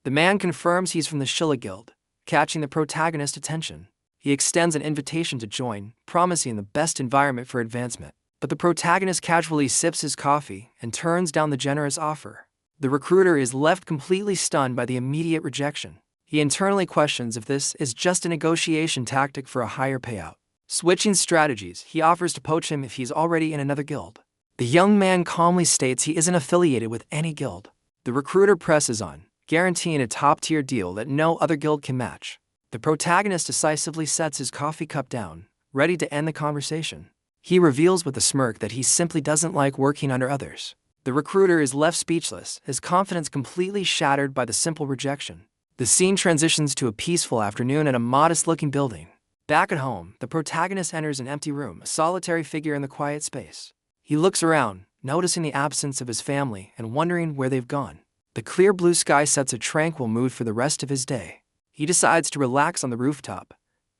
The man confirms he's from the Shilla Guild, catching the protagonist's attention. He extends an invitation to join, promising the best environment for advancement. But the protagonist casually sips his coffee and turns down the generous offer. The recruiter is left completely stunned by the immediate rejection. He internally questions if this is just a negotiation tactic for a higher payout. Switching strategies, he offers to poach him if he's already in another guild. The young man calmly states he isn't affiliated with any guild. The recruiter presses on, guaranteeing a top-tier deal that no other guild can match. The protagonist decisively sets his coffee cup down, ready to end the conversation. He reveals with a smirk that he simply doesn't like working under others. The recruiter is left speechless, his confidence completely shattered by the simple rejection. The scene transitions to a peaceful afternoon at a modest-looking building. Back at home, the protagonist enters an empty room, a solitary figure in the quiet space. He looks around, noticing the absence of his family and wondering where they've gone. The clear blue sky sets a tranquil mood for the rest of his day. He decides to relax on the rooftop,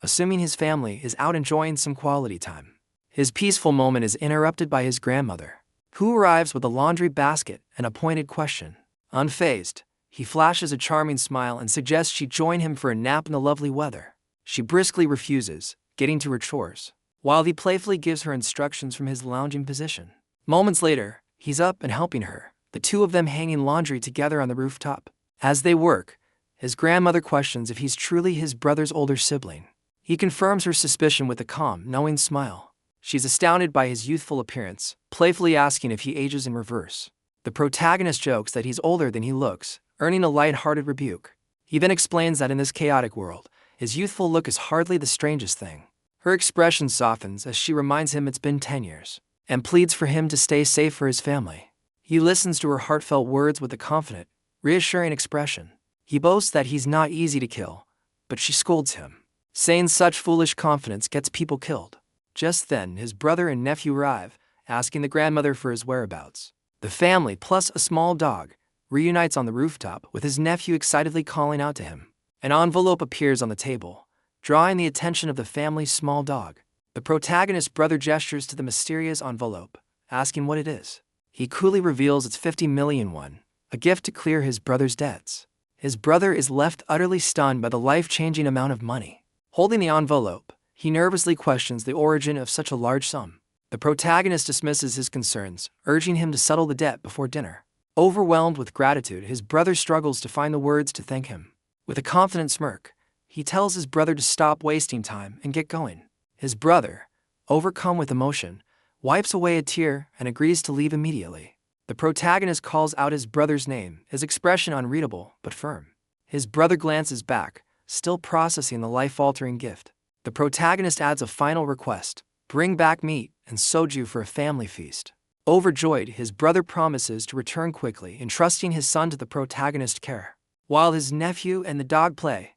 assuming his family is out enjoying some quality time. His peaceful moment is interrupted by his grandmother, who arrives with a laundry basket and a pointed question. Unfazed, he flashes a charming smile and suggests she join him for a nap in the lovely weather. She briskly refuses, getting to her chores, while he playfully gives her instructions from his lounging position. Moments later, he's up and helping her, the two of them hanging laundry together on the rooftop. As they work, his grandmother questions if he's truly his brother's older sibling. He confirms her suspicion with a calm, knowing smile. She's astounded by his youthful appearance, playfully asking if he ages in reverse. The protagonist jokes that he's older than he looks, earning a light-hearted rebuke. He then explains that in this chaotic world, his youthful look is hardly the strangest thing. Her expression softens as she reminds him it's been 10 years, and pleads for him to stay safe for his family. He listens to her heartfelt words with a confident, reassuring expression. He boasts that he's not easy to kill, but she scolds him, saying such foolish confidence gets people killed. Just then, his brother and nephew arrive, asking the grandmother for his whereabouts. The family, plus a small dog, reunites on the rooftop with his nephew excitedly calling out to him. An envelope appears on the table, drawing the attention of the family's small dog. The protagonist's brother gestures to the mysterious envelope, asking what it is. He coolly reveals it's 50 million won, a gift to clear his brother's debts. His brother is left utterly stunned by the life-changing amount of money. Holding the envelope, he nervously questions the origin of such a large sum. The protagonist dismisses his concerns, urging him to settle the debt before dinner. Overwhelmed with gratitude, his brother struggles to find the words to thank him. With a confident smirk, he tells his brother to stop wasting time and get going. His brother, overcome with emotion, wipes away a tear and agrees to leave immediately. The protagonist calls out his brother's name, his expression unreadable but firm. His brother glances back, still processing the life-altering gift. The protagonist adds a final request: bring back meat and soju for a family feast. Overjoyed, his brother promises to return quickly, entrusting his son to the protagonist's care. While his nephew and the dog play,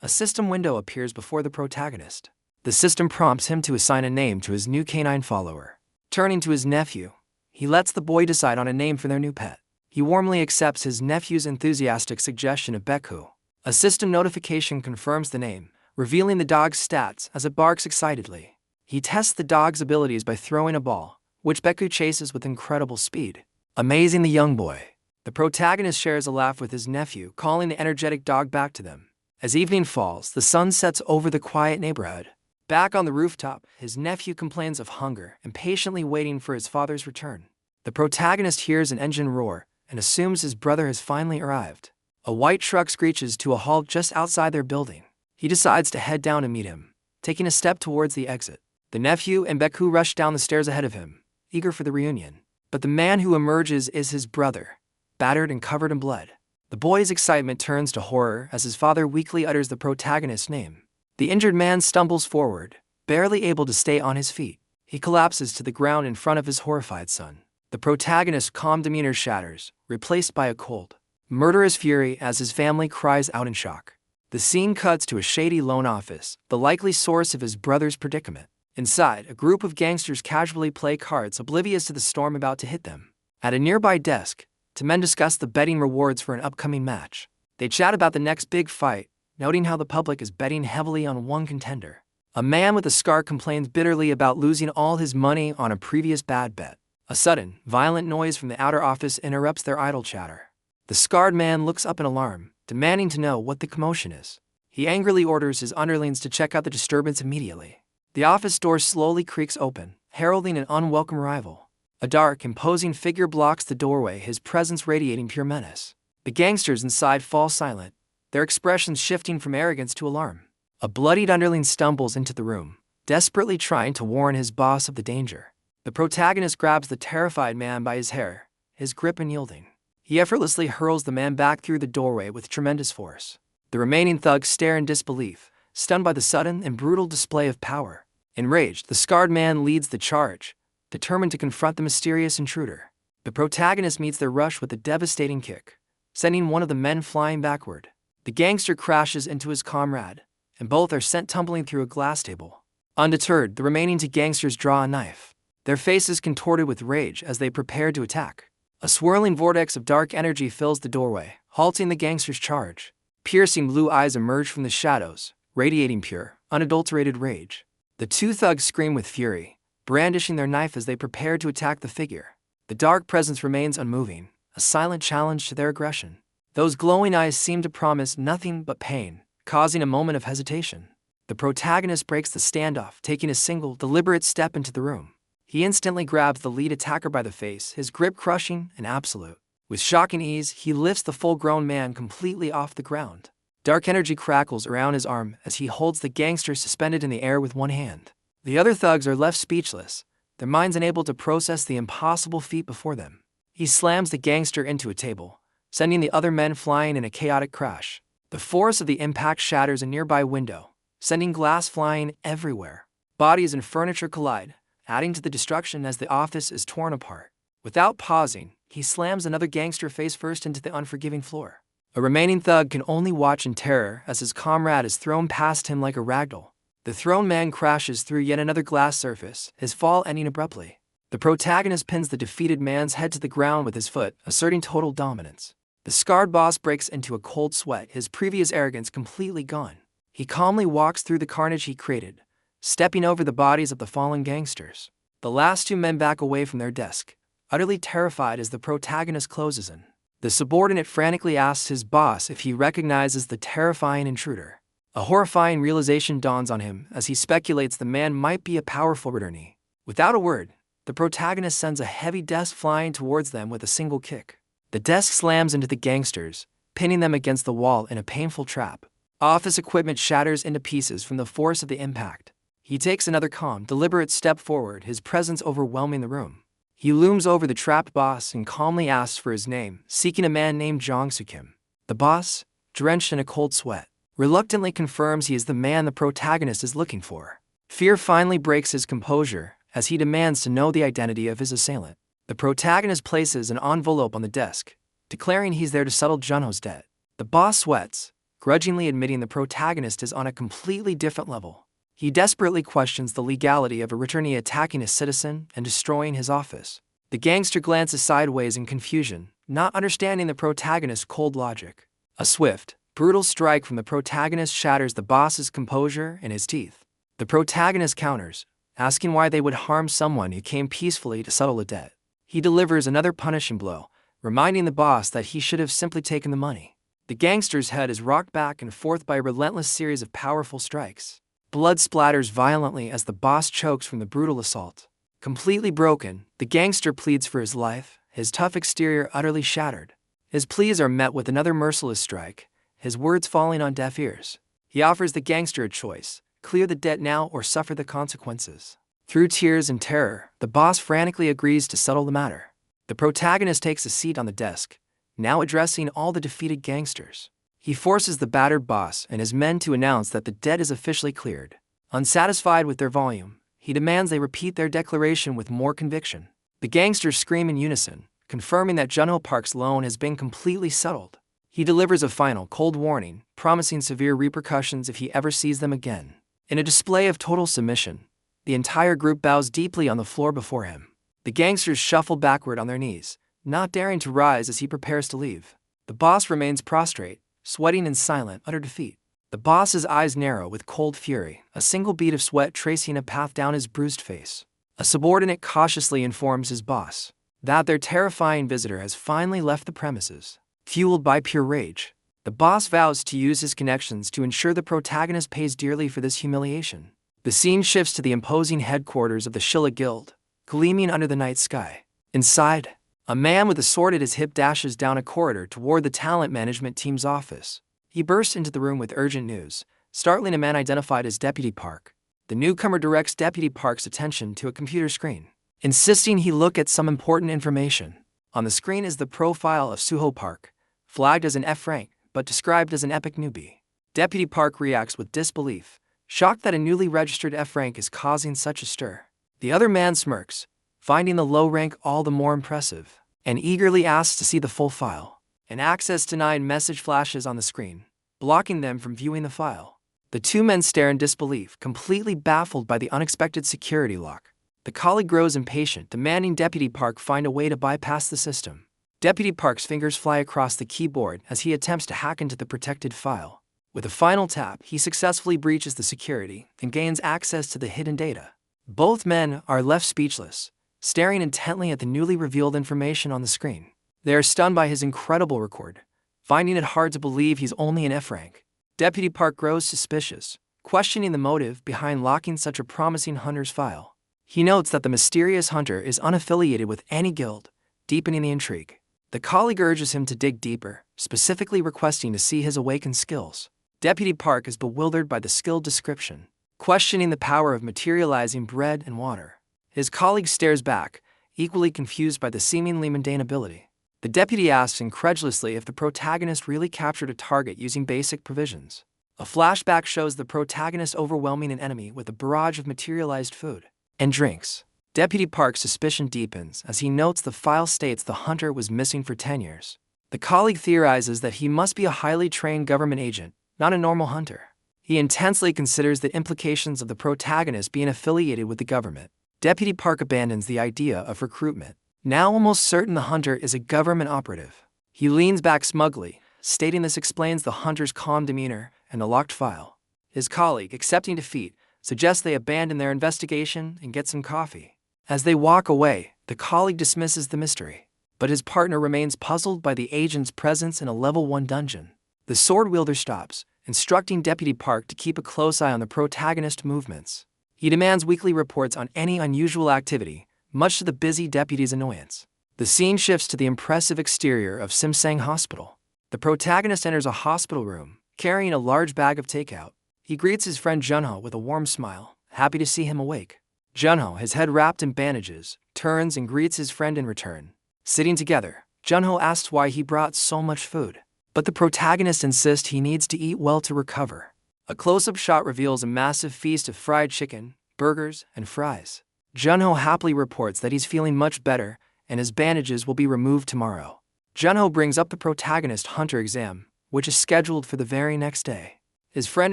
a system window appears before the protagonist. The system prompts him to assign a name to his new canine follower. Turning to his nephew, he lets the boy decide on a name for their new pet. He warmly accepts his nephew's enthusiastic suggestion of Beku. A system notification confirms the name, revealing the dog's stats as it barks excitedly. He tests the dog's abilities by throwing a ball, which Beku chases with incredible speed, amazing the young boy. The protagonist shares a laugh with his nephew, calling the energetic dog back to them. As evening falls, the sun sets over the quiet neighborhood. Back on the rooftop, his nephew complains of hunger, impatiently waiting for his father's return. The protagonist hears an engine roar and assumes his brother has finally arrived. A white truck screeches to a halt just outside their building. He decides to head down and meet him, taking a step towards the exit. The nephew and Beku rush down the stairs ahead of him, eager for the reunion. But the man who emerges is his brother, battered and covered in blood. The boy's excitement turns to horror as his father weakly utters the protagonist's name. The injured man stumbles forward, barely able to stay on his feet. He collapses to the ground in front of his horrified son. The protagonist's calm demeanor shatters, replaced by a cold, murderous fury as his family cries out in shock. The scene cuts to a shady loan office, the likely source of his brother's predicament. Inside, a group of gangsters casually play cards, oblivious to the storm about to hit them. At a nearby desk, two men discuss the betting rewards for an upcoming match. They chat about the next big fight, noting how the public is betting heavily on one contender. A man with a scar complains bitterly about losing all his money on a previous bad bet. A sudden, violent noise from the outer office interrupts their idle chatter. The scarred man looks up in alarm, demanding to know what the commotion is. He angrily orders his underlings to check out the disturbance immediately. The office door slowly creaks open, heralding an unwelcome arrival. A dark, imposing figure blocks the doorway, his presence radiating pure menace. The gangsters inside fall silent, their expressions shifting from arrogance to alarm. A bloodied underling stumbles into the room, desperately trying to warn his boss of the danger. The protagonist grabs the terrified man by his hair, his grip unyielding. He effortlessly hurls the man back through the doorway with tremendous force. The remaining thugs stare in disbelief, stunned by the sudden and brutal display of power. Enraged, the scarred man leads the charge, determined to confront the mysterious intruder. The protagonist meets their rush with a devastating kick, sending one of the men flying backward. The gangster crashes into his comrade, and both are sent tumbling through a glass table. Undeterred, the remaining two gangsters draw a knife, their faces contorted with rage as they prepare to attack. A swirling vortex of dark energy fills the doorway, halting the gangsters' charge. Piercing blue eyes emerge from the shadows, radiating pure, unadulterated rage. The two thugs scream with fury, brandishing their knife as they prepare to attack the figure. The dark presence remains unmoving, a silent challenge to their aggression. Those glowing eyes seem to promise nothing but pain, causing a moment of hesitation. The protagonist breaks the standoff, taking a single, deliberate step into the room. He instantly grabs the lead attacker by the face, his grip crushing and absolute. With shocking ease, he lifts the full-grown man completely off the ground. Dark energy crackles around his arm as he holds the gangster suspended in the air with one hand. The other thugs are left speechless, their minds unable to process the impossible feat before them. He slams the gangster into a table, sending the other men flying in a chaotic crash. The force of the impact shatters a nearby window, sending glass flying everywhere. Bodies and furniture collide, adding to the destruction as the office is torn apart. Without pausing, he slams another gangster face first into the unforgiving floor. A remaining thug can only watch in terror as his comrade is thrown past him like a ragdoll. The thrown man crashes through yet another glass surface, his fall ending abruptly. The protagonist pins the defeated man's head to the ground with his foot, asserting total dominance. The scarred boss breaks into a cold sweat, his previous arrogance completely gone. He calmly walks through the carnage he created, stepping over the bodies of the fallen gangsters. The last two men back away from their desk, utterly terrified as the protagonist closes in. The subordinate frantically asks his boss if he recognizes the terrifying intruder. A horrifying realization dawns on him as he speculates the man might be a powerful returnee. Without a word, the protagonist sends a heavy desk flying towards them with a single kick. The desk slams into the gangsters, pinning them against the wall in a painful trap. Office equipment shatters into pieces from the force of the impact. He takes another calm, deliberate step forward, his presence overwhelming the room. He looms over the trapped boss and calmly asks for his name, seeking a man named Jong Soo-kim. The boss, drenched in a cold sweat, reluctantly confirms he is the man the protagonist is looking for. Fear finally breaks his composure as he demands to know the identity of his assailant. The protagonist places an envelope on the desk, declaring he's there to settle Junho's debt. The boss sweats, grudgingly admitting the protagonist is on a completely different level. He desperately questions the legality of a returnee attacking a citizen and destroying his office. The gangster glances sideways in confusion, not understanding the protagonist's cold logic. A swift, brutal strike from the protagonist shatters the boss's composure and his teeth. The protagonist counters, asking why they would harm someone who came peacefully to settle a debt. He delivers another punishing blow, reminding the boss that he should have simply taken the money. The gangster's head is rocked back and forth by a relentless series of powerful strikes. Blood splatters violently as the boss chokes from the brutal assault. Completely broken, the gangster pleads for his life, his tough exterior utterly shattered. His pleas are met with another merciless strike, his words falling on deaf ears. He offers the gangster a choice: clear the debt now or suffer the consequences. Through tears and terror, the boss frantically agrees to settle the matter. The protagonist takes a seat on the desk, now addressing all the defeated gangsters. He forces the battered boss and his men to announce that the debt is officially cleared. Unsatisfied with their volume, he demands they repeat their declaration with more conviction. The gangsters scream in unison, confirming that Junho Park's loan has been completely settled. He delivers a final, cold warning, promising severe repercussions if he ever sees them again. In a display of total submission, the entire group bows deeply on the floor before him. The gangsters shuffle backward on their knees, not daring to rise as he prepares to leave. The boss remains prostrate, sweating in silent, utter defeat. The boss's eyes narrow with cold fury, a single bead of sweat tracing a path down his bruised face. A subordinate cautiously informs his boss that their terrifying visitor has finally left the premises. Fueled by pure rage, The boss vows to use his connections to ensure the protagonist pays dearly for this humiliation. The scene shifts to the imposing headquarters of the Shilla Guild, gleaming under the night sky. Inside, a man with a sword at his hip dashes down a corridor toward the talent management team's office. He bursts into the room with urgent news, startling a man identified as Deputy Park. The newcomer directs Deputy Park's attention to a computer screen, insisting he look at some important information. On the screen is the profile of Suho Park, flagged as an F rank, but described as an epic newbie. Deputy Park reacts with disbelief, shocked that a newly registered F rank is causing such a stir. The other man smirks, finding the low rank all the more impressive, and eagerly asks to see the full file. An access denied message flashes on the screen, blocking them from viewing the file. The two men stare in disbelief, completely baffled by the unexpected security lock. The colleague grows impatient, demanding Deputy Park find a way to bypass the system. Deputy Park's fingers fly across the keyboard as he attempts to hack into the protected file. With a final tap, he successfully breaches the security and gains access to the hidden data. Both men are left speechless, staring intently at the newly revealed information on the screen. They are stunned by his incredible record, finding it hard to believe he's only an F rank. Deputy Park grows suspicious, questioning the motive behind locking such a promising hunter's file. He notes that the mysterious hunter is unaffiliated with any guild, deepening the intrigue. The colleague urges him to dig deeper, specifically requesting to see his awakened skills. Deputy Park is bewildered by the skill description, questioning the power of materializing bread and water. His colleague stares back, equally confused by the seemingly mundane ability. The deputy asks incredulously if the protagonist really captured a target using basic provisions. A flashback shows the protagonist overwhelming an enemy with a barrage of materialized food and drinks. Deputy Park's suspicion deepens as he notes the file states the hunter was missing for 10 years. The colleague theorizes that he must be a highly trained government agent, not a normal hunter. He intensely considers the implications of the protagonist being affiliated with the government. Deputy Park abandons the idea of recruitment, now almost certain the hunter is a government operative. He leans back smugly, stating this explains the hunter's calm demeanor and the locked file. His colleague, accepting defeat, suggests they abandon their investigation and get some coffee. As they walk away, the colleague dismisses the mystery, but his partner remains puzzled by the agent's presence in a level 1 dungeon. The sword wielder stops, instructing Deputy Park to keep a close eye on the protagonist's movements. He demands weekly reports on any unusual activity, much to the busy deputy's annoyance. The scene shifts to the impressive exterior of Simsang Hospital. The protagonist enters a hospital room, carrying a large bag of takeout. He greets his friend Junho with a warm smile, happy to see him awake. Junho, his head wrapped in bandages, turns and greets his friend in return. Sitting together, Junho asks why he brought so much food, but the protagonist insists he needs to eat well to recover. A close-up shot reveals a massive feast of fried chicken, burgers, and fries. Junho happily reports that he's feeling much better and his bandages will be removed tomorrow. Junho brings up the protagonist hunter exam, which is scheduled for the very next day. His friend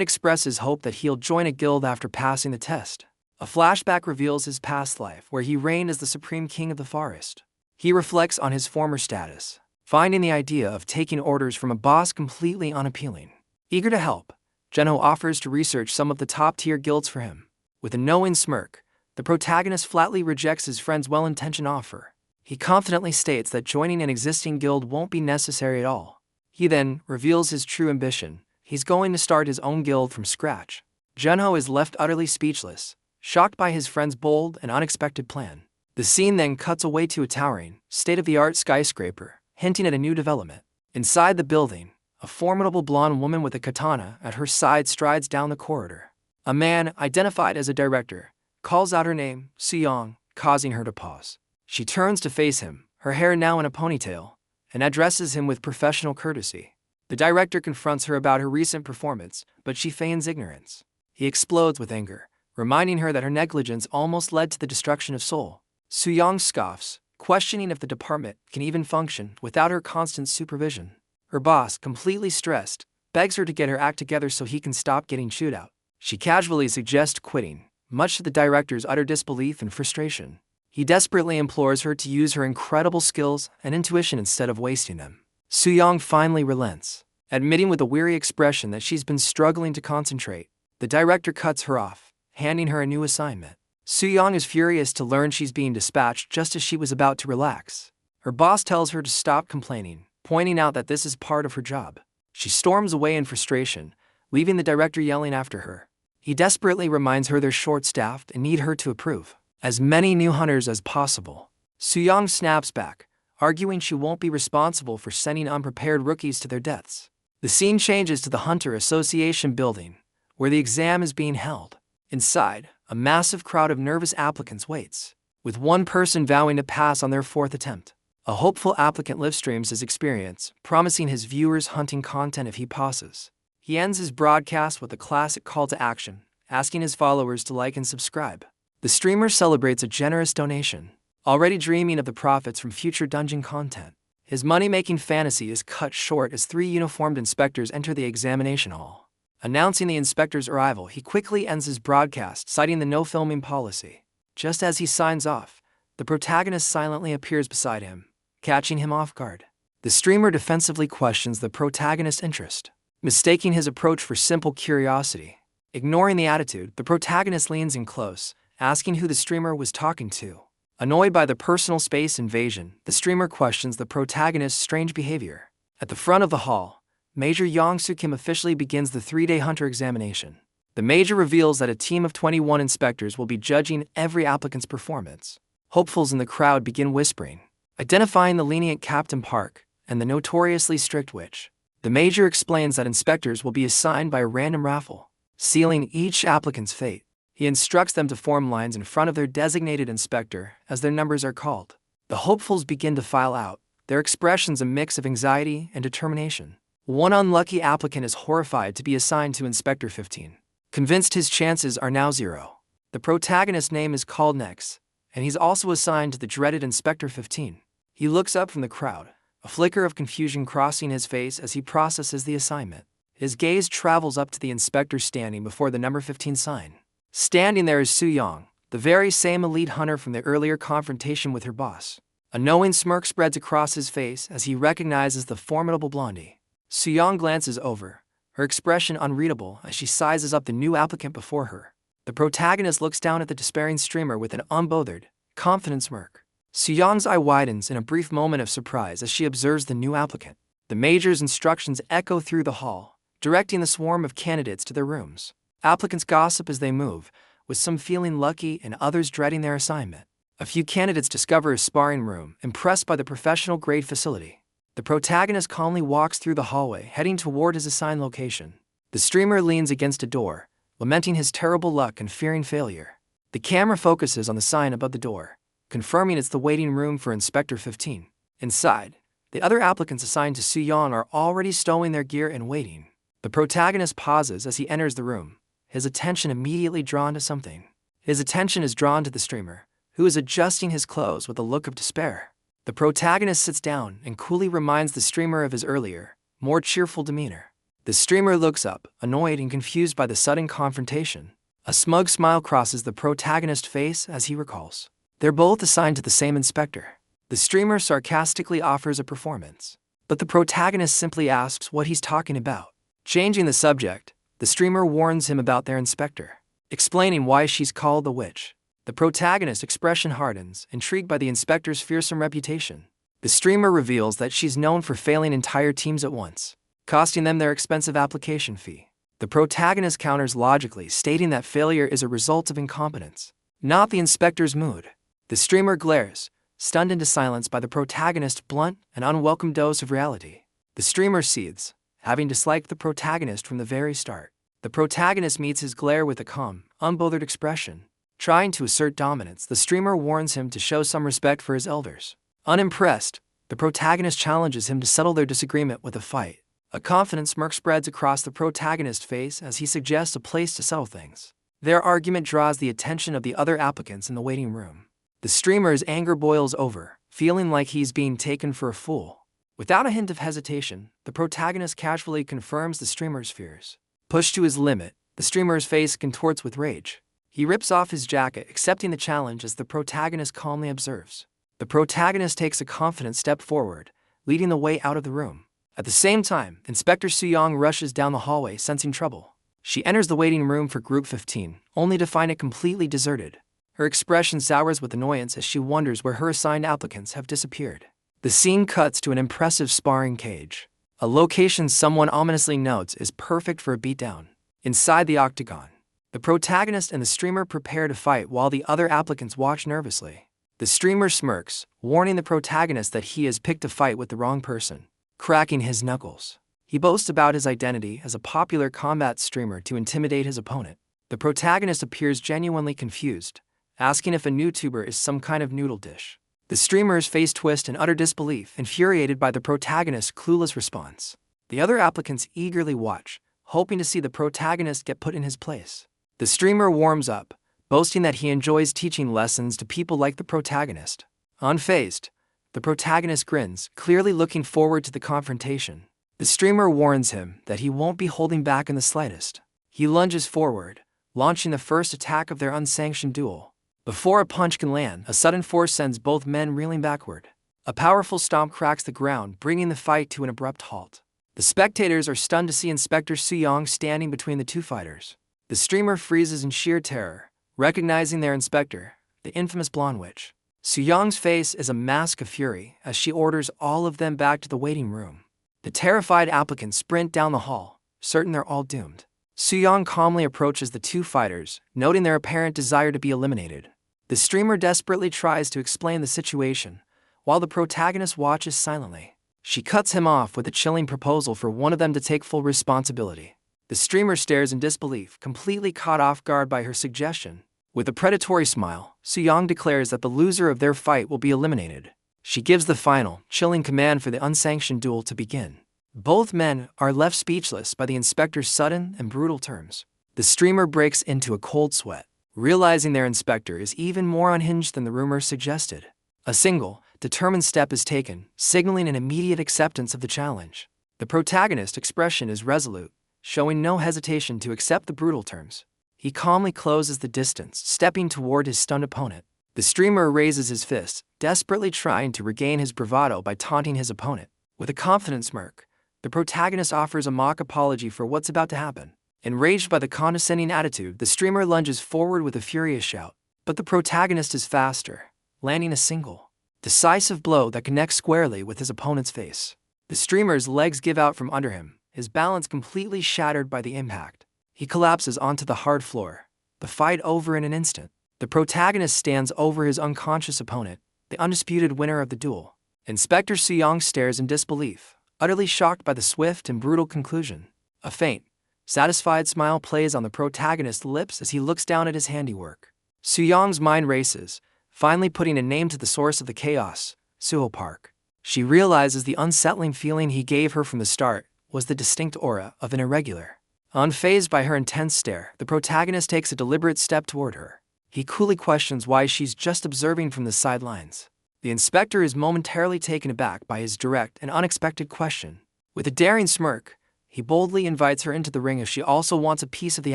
expresses hope that he'll join a guild after passing the test. A flashback reveals his past life, where he reigned as the supreme king of the forest. He reflects on his former status, finding the idea of taking orders from a boss completely unappealing. Eager to help, Junho offers to research some of the top-tier guilds for him. With a knowing smirk, the protagonist flatly rejects his friend's well-intentioned offer. He confidently states that joining an existing guild won't be necessary at all. He then reveals his true ambition. He's going to start his own guild from scratch. Junho is left utterly speechless, shocked by his friend's bold and unexpected plan. The scene then cuts away to a towering, state-of-the-art skyscraper, hinting at a new development. Inside the building, a formidable blonde woman with a katana at her side strides down the corridor. A man, identified as a director, calls out her name, Suyong, causing her to pause. She turns to face him, her hair now in a ponytail, and addresses him with professional courtesy. The director confronts her about her recent performance, but she feigns ignorance. He explodes with anger, reminding her that her negligence almost led to the destruction of Seoul. Suyong scoffs, questioning if the department can even function without her constant supervision. Her boss, completely stressed, begs her to get her act together so he can stop getting chewed out. She casually suggests quitting, much to the director's utter disbelief and frustration. He desperately implores her to use her incredible skills and intuition instead of wasting them. Suyong finally relents, admitting with a weary expression that she's been struggling to concentrate. The director cuts her off, handing her a new assignment. Suyong is furious to learn she's being dispatched just as she was about to relax. Her boss tells her to stop complaining, pointing out that this is part of her job. She storms away in frustration, leaving the director yelling after her. He desperately reminds her they're short-staffed and need her to approve as many new hunters as possible. Soo-young snaps back, arguing she won't be responsible for sending unprepared rookies to their deaths. The scene changes to the Hunter Association building, where the exam is being held. Inside, a massive crowd of nervous applicants waits, with one person vowing to pass on their fourth attempt. A hopeful applicant livestreams his experience, promising his viewers hunting content if he passes. He ends his broadcast with a classic call to action, asking his followers to like and subscribe. The streamer celebrates a generous donation, already dreaming of the profits from future dungeon content. His money-making fantasy is cut short as 3 uniformed inspectors enter the examination hall. Announcing the inspector's arrival, he quickly ends his broadcast, citing the no-filming policy. Just as he signs off, the protagonist silently appears beside him, catching him off guard. The streamer defensively questions the protagonist's interest, mistaking his approach for simple curiosity. Ignoring the attitude, the protagonist leans in close, asking who the streamer was talking to. Annoyed by the personal space invasion, the streamer questions the protagonist's strange behavior. At the front of the hall, Major Yong-soo Kim officially begins the 3-day hunter examination. The major reveals that a team of 21 inspectors will be judging every applicant's performance. Hopefuls in the crowd begin whispering, identifying the lenient Captain Park and the notoriously strict witch. The major explains that inspectors will be assigned by a random raffle, sealing each applicant's fate. He instructs them to form lines in front of their designated inspector as their numbers are called. The hopefuls begin to file out, their expressions a mix of anxiety and determination. One unlucky applicant is horrified to be assigned to Inspector 15. Convinced his chances are now 0. The protagonist's name is called next, and he's also assigned to the dreaded Inspector 15. He looks up from the crowd, a flicker of confusion crossing his face as he processes the assignment. His gaze travels up to the inspector standing before the number 15 sign. Standing there is Soo-young, the very same elite hunter from the earlier confrontation with her boss. A knowing smirk spreads across his face as he recognizes the formidable blondie. Soo-young glances over, her expression unreadable as she sizes up the new applicant before her. The protagonist looks down at the despairing streamer with an unbothered, confident smirk. Soo-young's eye widens in a brief moment of surprise as she observes the new applicant. The major's instructions echo through the hall, directing the swarm of candidates to their rooms. Applicants gossip as they move, with some feeling lucky and others dreading their assignment. A few candidates discover a sparring room, impressed by the professional-grade facility. The protagonist calmly walks through the hallway, heading toward his assigned location. The streamer leans against a door, lamenting his terrible luck and fearing failure. The camera focuses on the sign above the door, confirming it's the waiting room for Inspector 15. Inside, the other applicants assigned to Soo-young are already stowing their gear and waiting. The protagonist pauses as he enters the room, his attention immediately drawn to something. His attention is drawn to the streamer, who is adjusting his clothes with a look of despair. The protagonist sits down and coolly reminds the streamer of his earlier, more cheerful demeanor. The streamer looks up, annoyed and confused by the sudden confrontation. A smug smile crosses the protagonist's face as he recalls. They're both assigned to the same inspector. The streamer sarcastically offers a performance, but the protagonist simply asks what he's talking about. Changing the subject, the streamer warns him about their inspector, explaining why she's called the witch. The protagonist's expression hardens, intrigued by the inspector's fearsome reputation. The streamer reveals that she's known for failing entire teams at once, costing them their expensive application fee. The protagonist counters logically, stating that failure is a result of incompetence, not the inspector's mood. The streamer glares, stunned into silence by the protagonist's blunt and unwelcome dose of reality. The streamer seethes, having disliked the protagonist from the very start. The protagonist meets his glare with a calm, unbothered expression. Trying to assert dominance, the streamer warns him to show some respect for his elders. Unimpressed, the protagonist challenges him to settle their disagreement with a fight. A confident smirk spreads across the protagonist's face as he suggests a place to settle things. Their argument draws the attention of the other applicants in the waiting room. The streamer's anger boils over, feeling like he's being taken for a fool. Without a hint of hesitation, the protagonist casually confirms the streamer's fears. Pushed to his limit, the streamer's face contorts with rage. He rips off his jacket, accepting the challenge as the protagonist calmly observes. The protagonist takes a confident step forward, leading the way out of the room. At the same time, Inspector Soo-young rushes down the hallway, sensing trouble. She enters the waiting room for Group 15, only to find it completely deserted. Her expression sours with annoyance as she wonders where her assigned applicants have disappeared. The scene cuts to an impressive sparring cage. a location someone ominously notes is perfect for a beatdown. Inside the octagon, the protagonist and the streamer prepare to fight while the other applicants watch nervously. The streamer smirks, warning the protagonist that he has picked a fight with the wrong person. Cracking his knuckles, he boasts about his identity as a popular combat streamer to intimidate his opponent. The protagonist appears genuinely confused, asking if a YouTuber is some kind of noodle dish. The streamer's face twists in utter disbelief, infuriated by the protagonist's clueless response. The other applicants eagerly watch, hoping to see the protagonist get put in his place. The streamer warms up, boasting that he enjoys teaching lessons to people like the protagonist. Unfazed, the protagonist grins, clearly looking forward to the confrontation. The streamer warns him that he won't be holding back in the slightest. He lunges forward, launching the first attack of their unsanctioned duel. Before a punch can land, a sudden force sends both men reeling backward. A powerful stomp cracks the ground, bringing the fight to an abrupt halt. The spectators are stunned to see Inspector Soo-young standing between the two fighters. The streamer freezes in sheer terror, recognizing their inspector, the infamous blonde witch. Soo-young's face is a mask of fury as she orders all of them back to the waiting room. The terrified applicants sprint down the hall, certain they're all doomed. Soo-young calmly approaches the two fighters, noting their apparent desire to be eliminated. The streamer desperately tries to explain the situation, while the protagonist watches silently. She cuts him off with a chilling proposal for one of them to take full responsibility. The streamer stares in disbelief, completely caught off guard by her suggestion. With a predatory smile, Soo-young declares that the loser of their fight will be eliminated. She gives the final, chilling command for the unsanctioned duel to begin. Both men are left speechless by the inspector's sudden and brutal terms. The streamer breaks into a cold sweat, realizing their inspector is even more unhinged than the rumors suggested. A single, determined step is taken, signaling an immediate acceptance of the challenge. The protagonist's expression is resolute, showing no hesitation to accept the brutal terms. He calmly closes the distance, stepping toward his stunned opponent. The streamer raises his fist, desperately trying to regain his bravado by taunting his opponent. With a confident smirk, the protagonist offers a mock apology for what's about to happen. Enraged by the condescending attitude, the streamer lunges forward with a furious shout. But the protagonist is faster, landing a single, decisive blow that connects squarely with his opponent's face. The streamer's legs give out from under him, his balance completely shattered by the impact. He collapses onto the hard floor, the fight over in an instant. The protagonist stands over his unconscious opponent, the undisputed winner of the duel. Inspector Soo-young stares in disbelief, utterly shocked by the swift and brutal conclusion. A faint, satisfied smile plays on the protagonist's lips as he looks down at his handiwork. Soo-young's mind races, finally putting a name to the source of the chaos, Suho Park. She realizes the unsettling feeling he gave her from the start was the distinct aura of an irregular. Unfazed by her intense stare, the protagonist takes a deliberate step toward her. He coolly questions why she's just observing from the sidelines. The inspector is momentarily taken aback by his direct and unexpected question. With a daring smirk, he boldly invites her into the ring if she also wants a piece of the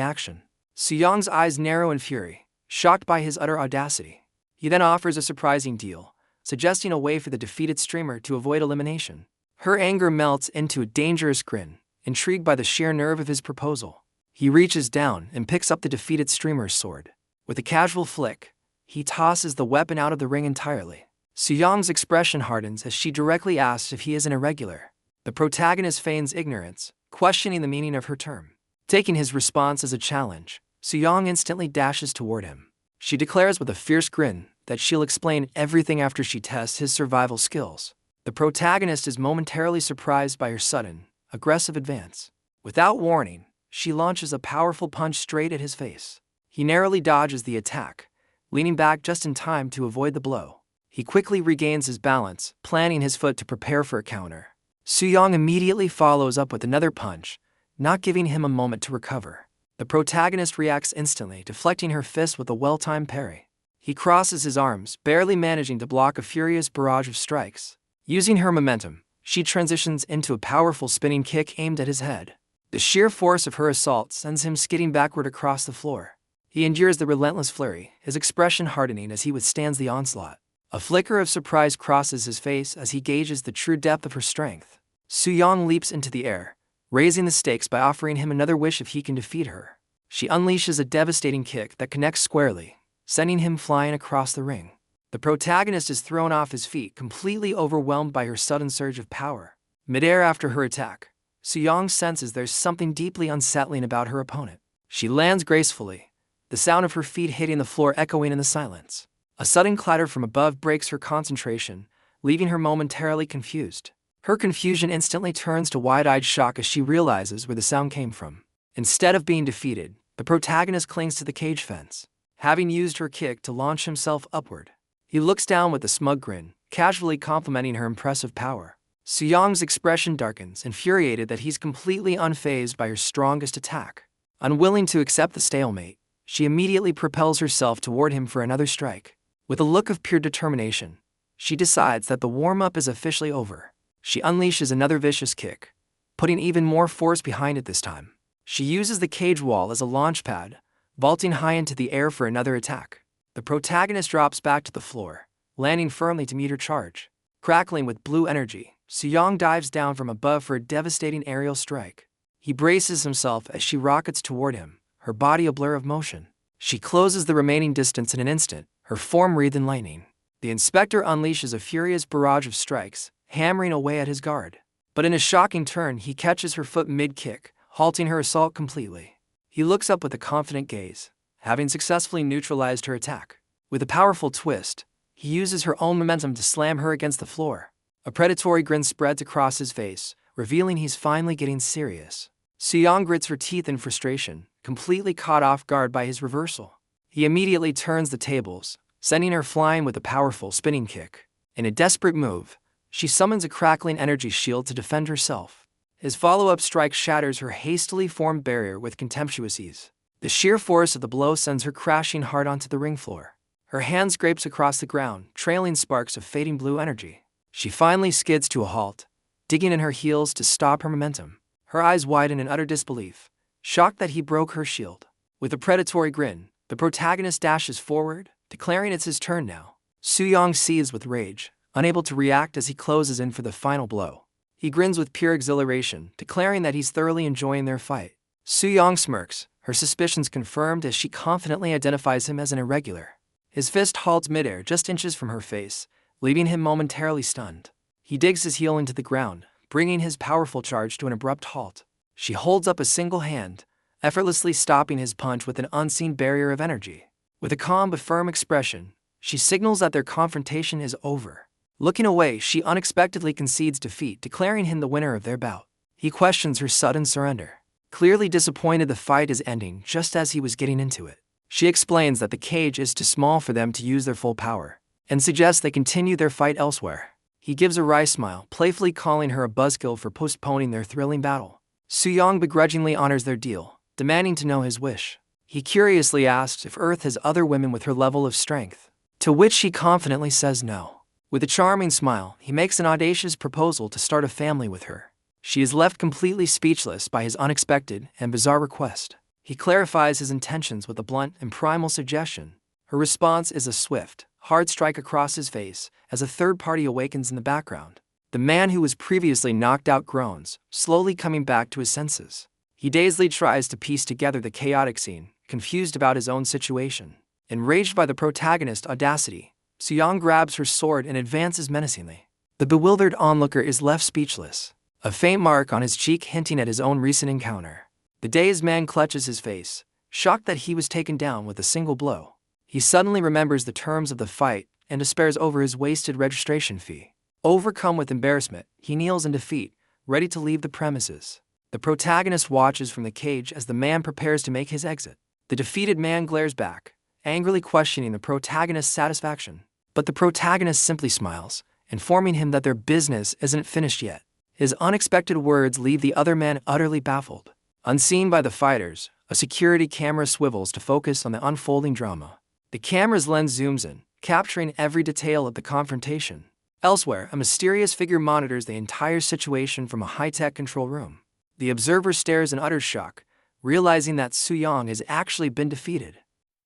action. Soo-young's eyes narrow in fury, shocked by his utter audacity. He then offers a surprising deal, suggesting a way for the defeated streamer to avoid elimination. Her anger melts into a dangerous grin, intrigued by the sheer nerve of his proposal. He reaches down and picks up the defeated streamer's sword. With a casual flick, he tosses the weapon out of the ring entirely. Soo-young's expression hardens as she directly asks if he is an irregular. The protagonist feigns ignorance, questioning the meaning of her term. Taking his response as a challenge, Soo-young instantly dashes toward him. She declares with a fierce grin that she'll explain everything after she tests his survival skills. The protagonist is momentarily surprised by her sudden, aggressive advance. Without warning, she launches a powerful punch straight at his face. He narrowly dodges the attack, leaning back just in time to avoid the blow. He quickly regains his balance, planting his foot to prepare for a counter. Soo-young immediately follows up with another punch, not giving him a moment to recover. The protagonist reacts instantly, deflecting her fist with a well-timed parry. He crosses his arms, barely managing to block a furious barrage of strikes. Using her momentum, she transitions into a powerful spinning kick aimed at his head. The sheer force of her assault sends him skidding backward across the floor. He endures the relentless flurry, his expression hardening as he withstands the onslaught. A flicker of surprise crosses his face as he gauges the true depth of her strength. Soo-young leaps into the air, raising the stakes by offering him another wish if he can defeat her. She unleashes a devastating kick that connects squarely, sending him flying across the ring. The protagonist is thrown off his feet, completely overwhelmed by her sudden surge of power. Midair after her attack, Suyong senses there's something deeply unsettling about her opponent. She lands gracefully, the sound of her feet hitting the floor echoing in the silence. A sudden clatter from above breaks her concentration, leaving her momentarily confused. Her confusion instantly turns to wide-eyed shock as she realizes where the sound came from. Instead of being defeated, the protagonist clings to the cage fence, having used her kick to launch himself upward. He looks down with a smug grin, casually complimenting her impressive power. Suyong's expression darkens, infuriated that he's completely unfazed by her strongest attack. Unwilling to accept the stalemate, she immediately propels herself toward him for another strike. With a look of pure determination, she decides that the warm-up is officially over. She unleashes another vicious kick, putting even more force behind it this time. She uses the cage wall as a launch pad, vaulting high into the air for another attack. The protagonist drops back to the floor, landing firmly to meet her charge. Crackling with blue energy, Suyong dives down from above for a devastating aerial strike. He braces himself as she rockets toward him, her body a blur of motion. She closes the remaining distance in an instant, her form wreathed in lightning. The inspector unleashes a furious barrage of strikes, hammering away at his guard. But in a shocking turn, he catches her foot mid-kick, halting her assault completely. He looks up with a confident gaze, having successfully neutralized her attack. With a powerful twist, he uses her own momentum to slam her against the floor. A predatory grin spreads across his face, revealing he's finally getting serious. Suyong grits her teeth in frustration, completely caught off guard by his reversal. He immediately turns the tables, sending her flying with a powerful spinning kick. In a desperate move, she summons a crackling energy shield to defend herself. His follow-up strike shatters her hastily formed barrier with contemptuous ease. The sheer force of the blow sends her crashing hard onto the ring floor. Her hand scrapes across the ground, trailing sparks of fading blue energy. She finally skids to a halt, digging in her heels to stop her momentum. Her eyes widen in utter disbelief, shocked that he broke her shield. With a predatory grin, the protagonist dashes forward, declaring it's his turn now. Suyong seethes with rage, unable to react as he closes in for the final blow. He grins with pure exhilaration, declaring that he's thoroughly enjoying their fight. Suyong smirks, her suspicions confirmed as she confidently identifies him as an irregular. His fist halts midair just inches from her face, leaving him momentarily stunned. He digs his heel into the ground, bringing his powerful charge to an abrupt halt. She holds up a single hand, effortlessly stopping his punch with an unseen barrier of energy. With a calm but firm expression, she signals that their confrontation is over. Looking away, she unexpectedly concedes defeat, declaring him the winner of their bout. He questions her sudden surrender, clearly disappointed the fight is ending just as he was getting into it. She explains that the cage is too small for them to use their full power, and suggests they continue their fight elsewhere. He gives a wry smile, playfully calling her a buzzkill for postponing their thrilling battle. Suyong begrudgingly honors their deal, demanding to know his wish. He curiously asks if Earth has other women with her level of strength, to which she confidently says no. With a charming smile, he makes an audacious proposal to start a family with her. She is left completely speechless by his unexpected and bizarre request. He clarifies his intentions with a blunt and primal suggestion. Her response is a swift, hard strike across his face as a third party awakens in the background. The man who was previously knocked out groans, slowly coming back to his senses. He dazedly tries to piece together the chaotic scene, confused about his own situation. Enraged by the protagonist's audacity, Suyong grabs her sword and advances menacingly. The bewildered onlooker is left speechless, a faint mark on his cheek hinting at his own recent encounter. The dazed man clutches his face, shocked that he was taken down with a single blow. He suddenly remembers the terms of the fight and despairs over his wasted registration fee. Overcome with embarrassment, he kneels in defeat, ready to leave the premises. The protagonist watches from the cage as the man prepares to make his exit. The defeated man glares back, angrily questioning the protagonist's satisfaction. But the protagonist simply smiles, informing him that their business isn't finished yet. His unexpected words leave the other man utterly baffled. Unseen by the fighters, a security camera swivels to focus on the unfolding drama. The camera's lens zooms in, capturing every detail of the confrontation. Elsewhere, a mysterious figure monitors the entire situation from a high-tech control room. The observer stares in utter shock, realizing that Suyong has actually been defeated.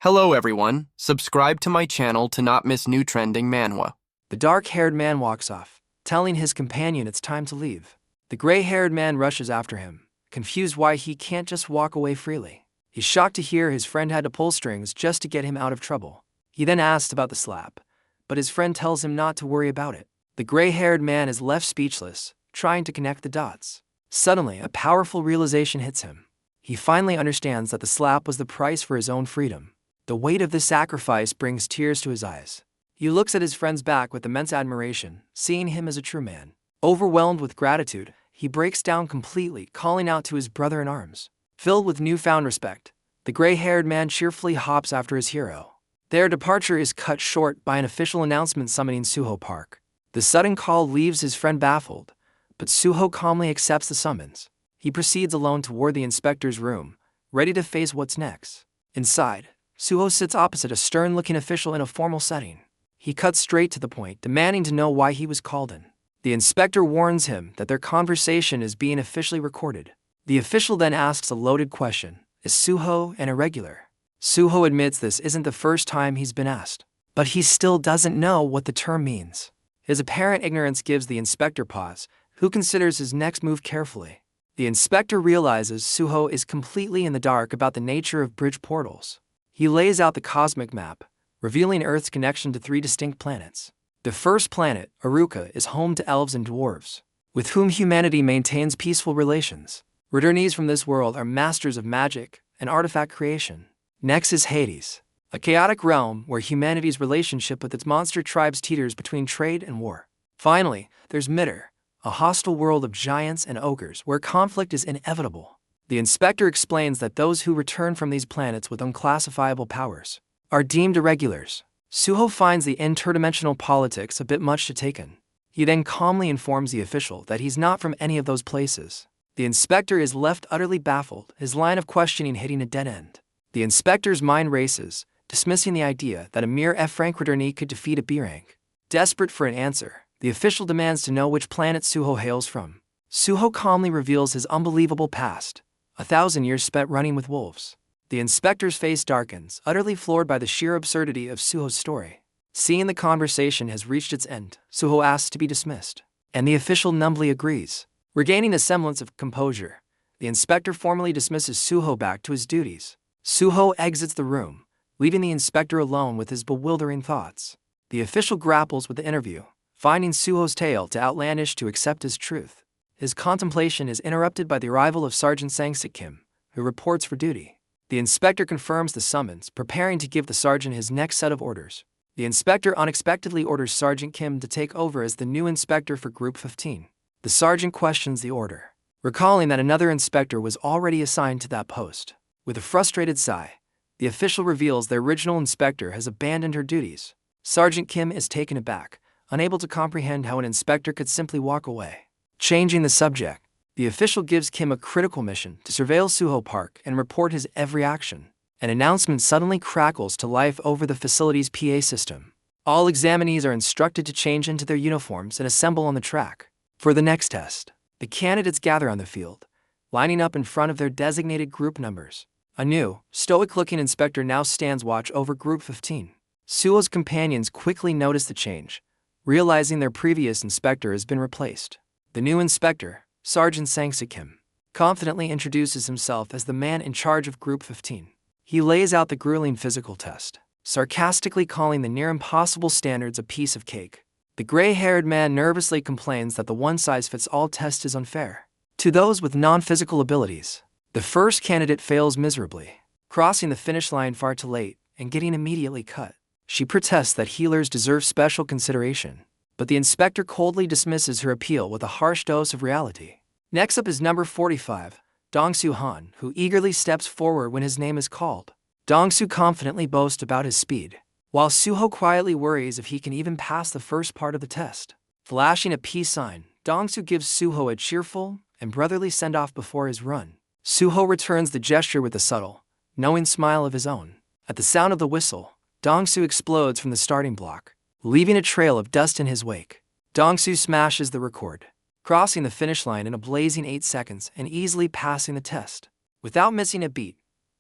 Hello everyone, subscribe to my channel to not miss new trending manhwa. The dark-haired man walks off, telling his companion it's time to leave. The gray-haired man rushes after him, confused why he can't just walk away freely. He's shocked to hear his friend had to pull strings just to get him out of trouble. He then asks about the slap, but his friend tells him not to worry about it. The gray-haired man is left speechless, trying to connect the dots. Suddenly, a powerful realization hits him. He finally understands that the slap was the price for his own freedom. The weight of this sacrifice brings tears to his eyes. He looks at his friend's back with immense admiration, seeing him as a true man. Overwhelmed with gratitude, he breaks down completely, calling out to his brother in arms. Filled with newfound respect, the gray-haired man cheerfully hops after his hero. Their departure is cut short by an official announcement summoning Suho Park. The sudden call leaves his friend baffled, but Suho calmly accepts the summons. He proceeds alone toward the inspector's room, ready to face what's next. Inside, Suho sits opposite a stern-looking official in a formal setting. He cuts straight to the point, demanding to know why he was called in. The inspector warns him that their conversation is being officially recorded. The official then asks a loaded question: is Suho an irregular? Suho admits this isn't the first time he's been asked, but he still doesn't know what the term means. His apparent ignorance gives the inspector pause, who considers his next move carefully. The inspector realizes Suho is completely in the dark about the nature of bridge portals. He lays out the cosmic map, revealing Earth's connection to 3 distinct planets. The first planet, Aruka, is home to elves and dwarves, with whom humanity maintains peaceful relations. Returnees from this world are masters of magic and artifact creation. Next is Hades, a chaotic realm where humanity's relationship with its monster tribes teeters between trade and war. Finally, there's Midgar, a hostile world of giants and ogres where conflict is inevitable. The inspector explains that those who return from these planets with unclassifiable powers are deemed irregulars. Suho finds the interdimensional politics a bit much to take in. He then calmly informs the official that he's not from any of those places. The inspector is left utterly baffled, his line of questioning hitting a dead end. The inspector's mind races, dismissing the idea that a mere F-rank returnee could defeat a B-rank. Desperate for an answer, the official demands to know which planet Suho hails from. Suho calmly reveals his unbelievable past, 1,000 years spent running with wolves. The inspector's face darkens, utterly floored by the sheer absurdity of Suho's story. Seeing the conversation has reached its end, Suho asks to be dismissed, and the official numbly agrees. Regaining a semblance of composure, the inspector formally dismisses Suho back to his duties. Suho exits the room, leaving the inspector alone with his bewildering thoughts. The official grapples with the interview, finding Suho's tale too outlandish to accept as truth. His contemplation is interrupted by the arrival of Sergeant Sang-sik Kim, who reports for duty. The inspector confirms the summons, preparing to give the sergeant his next set of orders. The inspector unexpectedly orders Sergeant Kim to take over as the new inspector for Group 15. The sergeant questions the order, recalling that another inspector was already assigned to that post. With a frustrated sigh, the official reveals the original inspector has abandoned her duties. Sergeant Kim is taken aback, unable to comprehend how an inspector could simply walk away. Changing the subject, the official gives Kim a critical mission to surveil Suho Park and report his every action. An announcement suddenly crackles to life over the facility's PA system. All examinees are instructed to change into their uniforms and assemble on the track. For the next test, the candidates gather on the field, lining up in front of their designated group numbers. A new, stoic-looking inspector now stands watch over Group 15. Suho's companions quickly notice the change, realizing their previous inspector has been replaced. The new inspector, Sergeant Sang-sik Kim, confidently introduces himself as the man in charge of Group 15. He lays out the grueling physical test, sarcastically calling the near-impossible standards a piece of cake. The gray-haired man nervously complains that the one-size-fits-all test is unfair. To those with non-physical abilities, the first candidate fails miserably, crossing the finish line far too late and getting immediately cut. She protests that healers deserve special consideration, but the inspector coldly dismisses her appeal with a harsh dose of reality. Next up is number 45, Dong-soo Han, who eagerly steps forward when his name is called. Dong-soo confidently boasts about his speed, while Suho quietly worries if he can even pass the first part of the test. Flashing a peace sign, Dong-soo gives Suho a cheerful and brotherly send-off before his run. Suho returns the gesture with a subtle, knowing smile of his own. At the sound of the whistle, Dong-soo explodes from the starting block, leaving a trail of dust in his wake. Dong-soo smashes the record, crossing the finish line in a blazing 8 seconds and easily passing the test. Without missing a beat,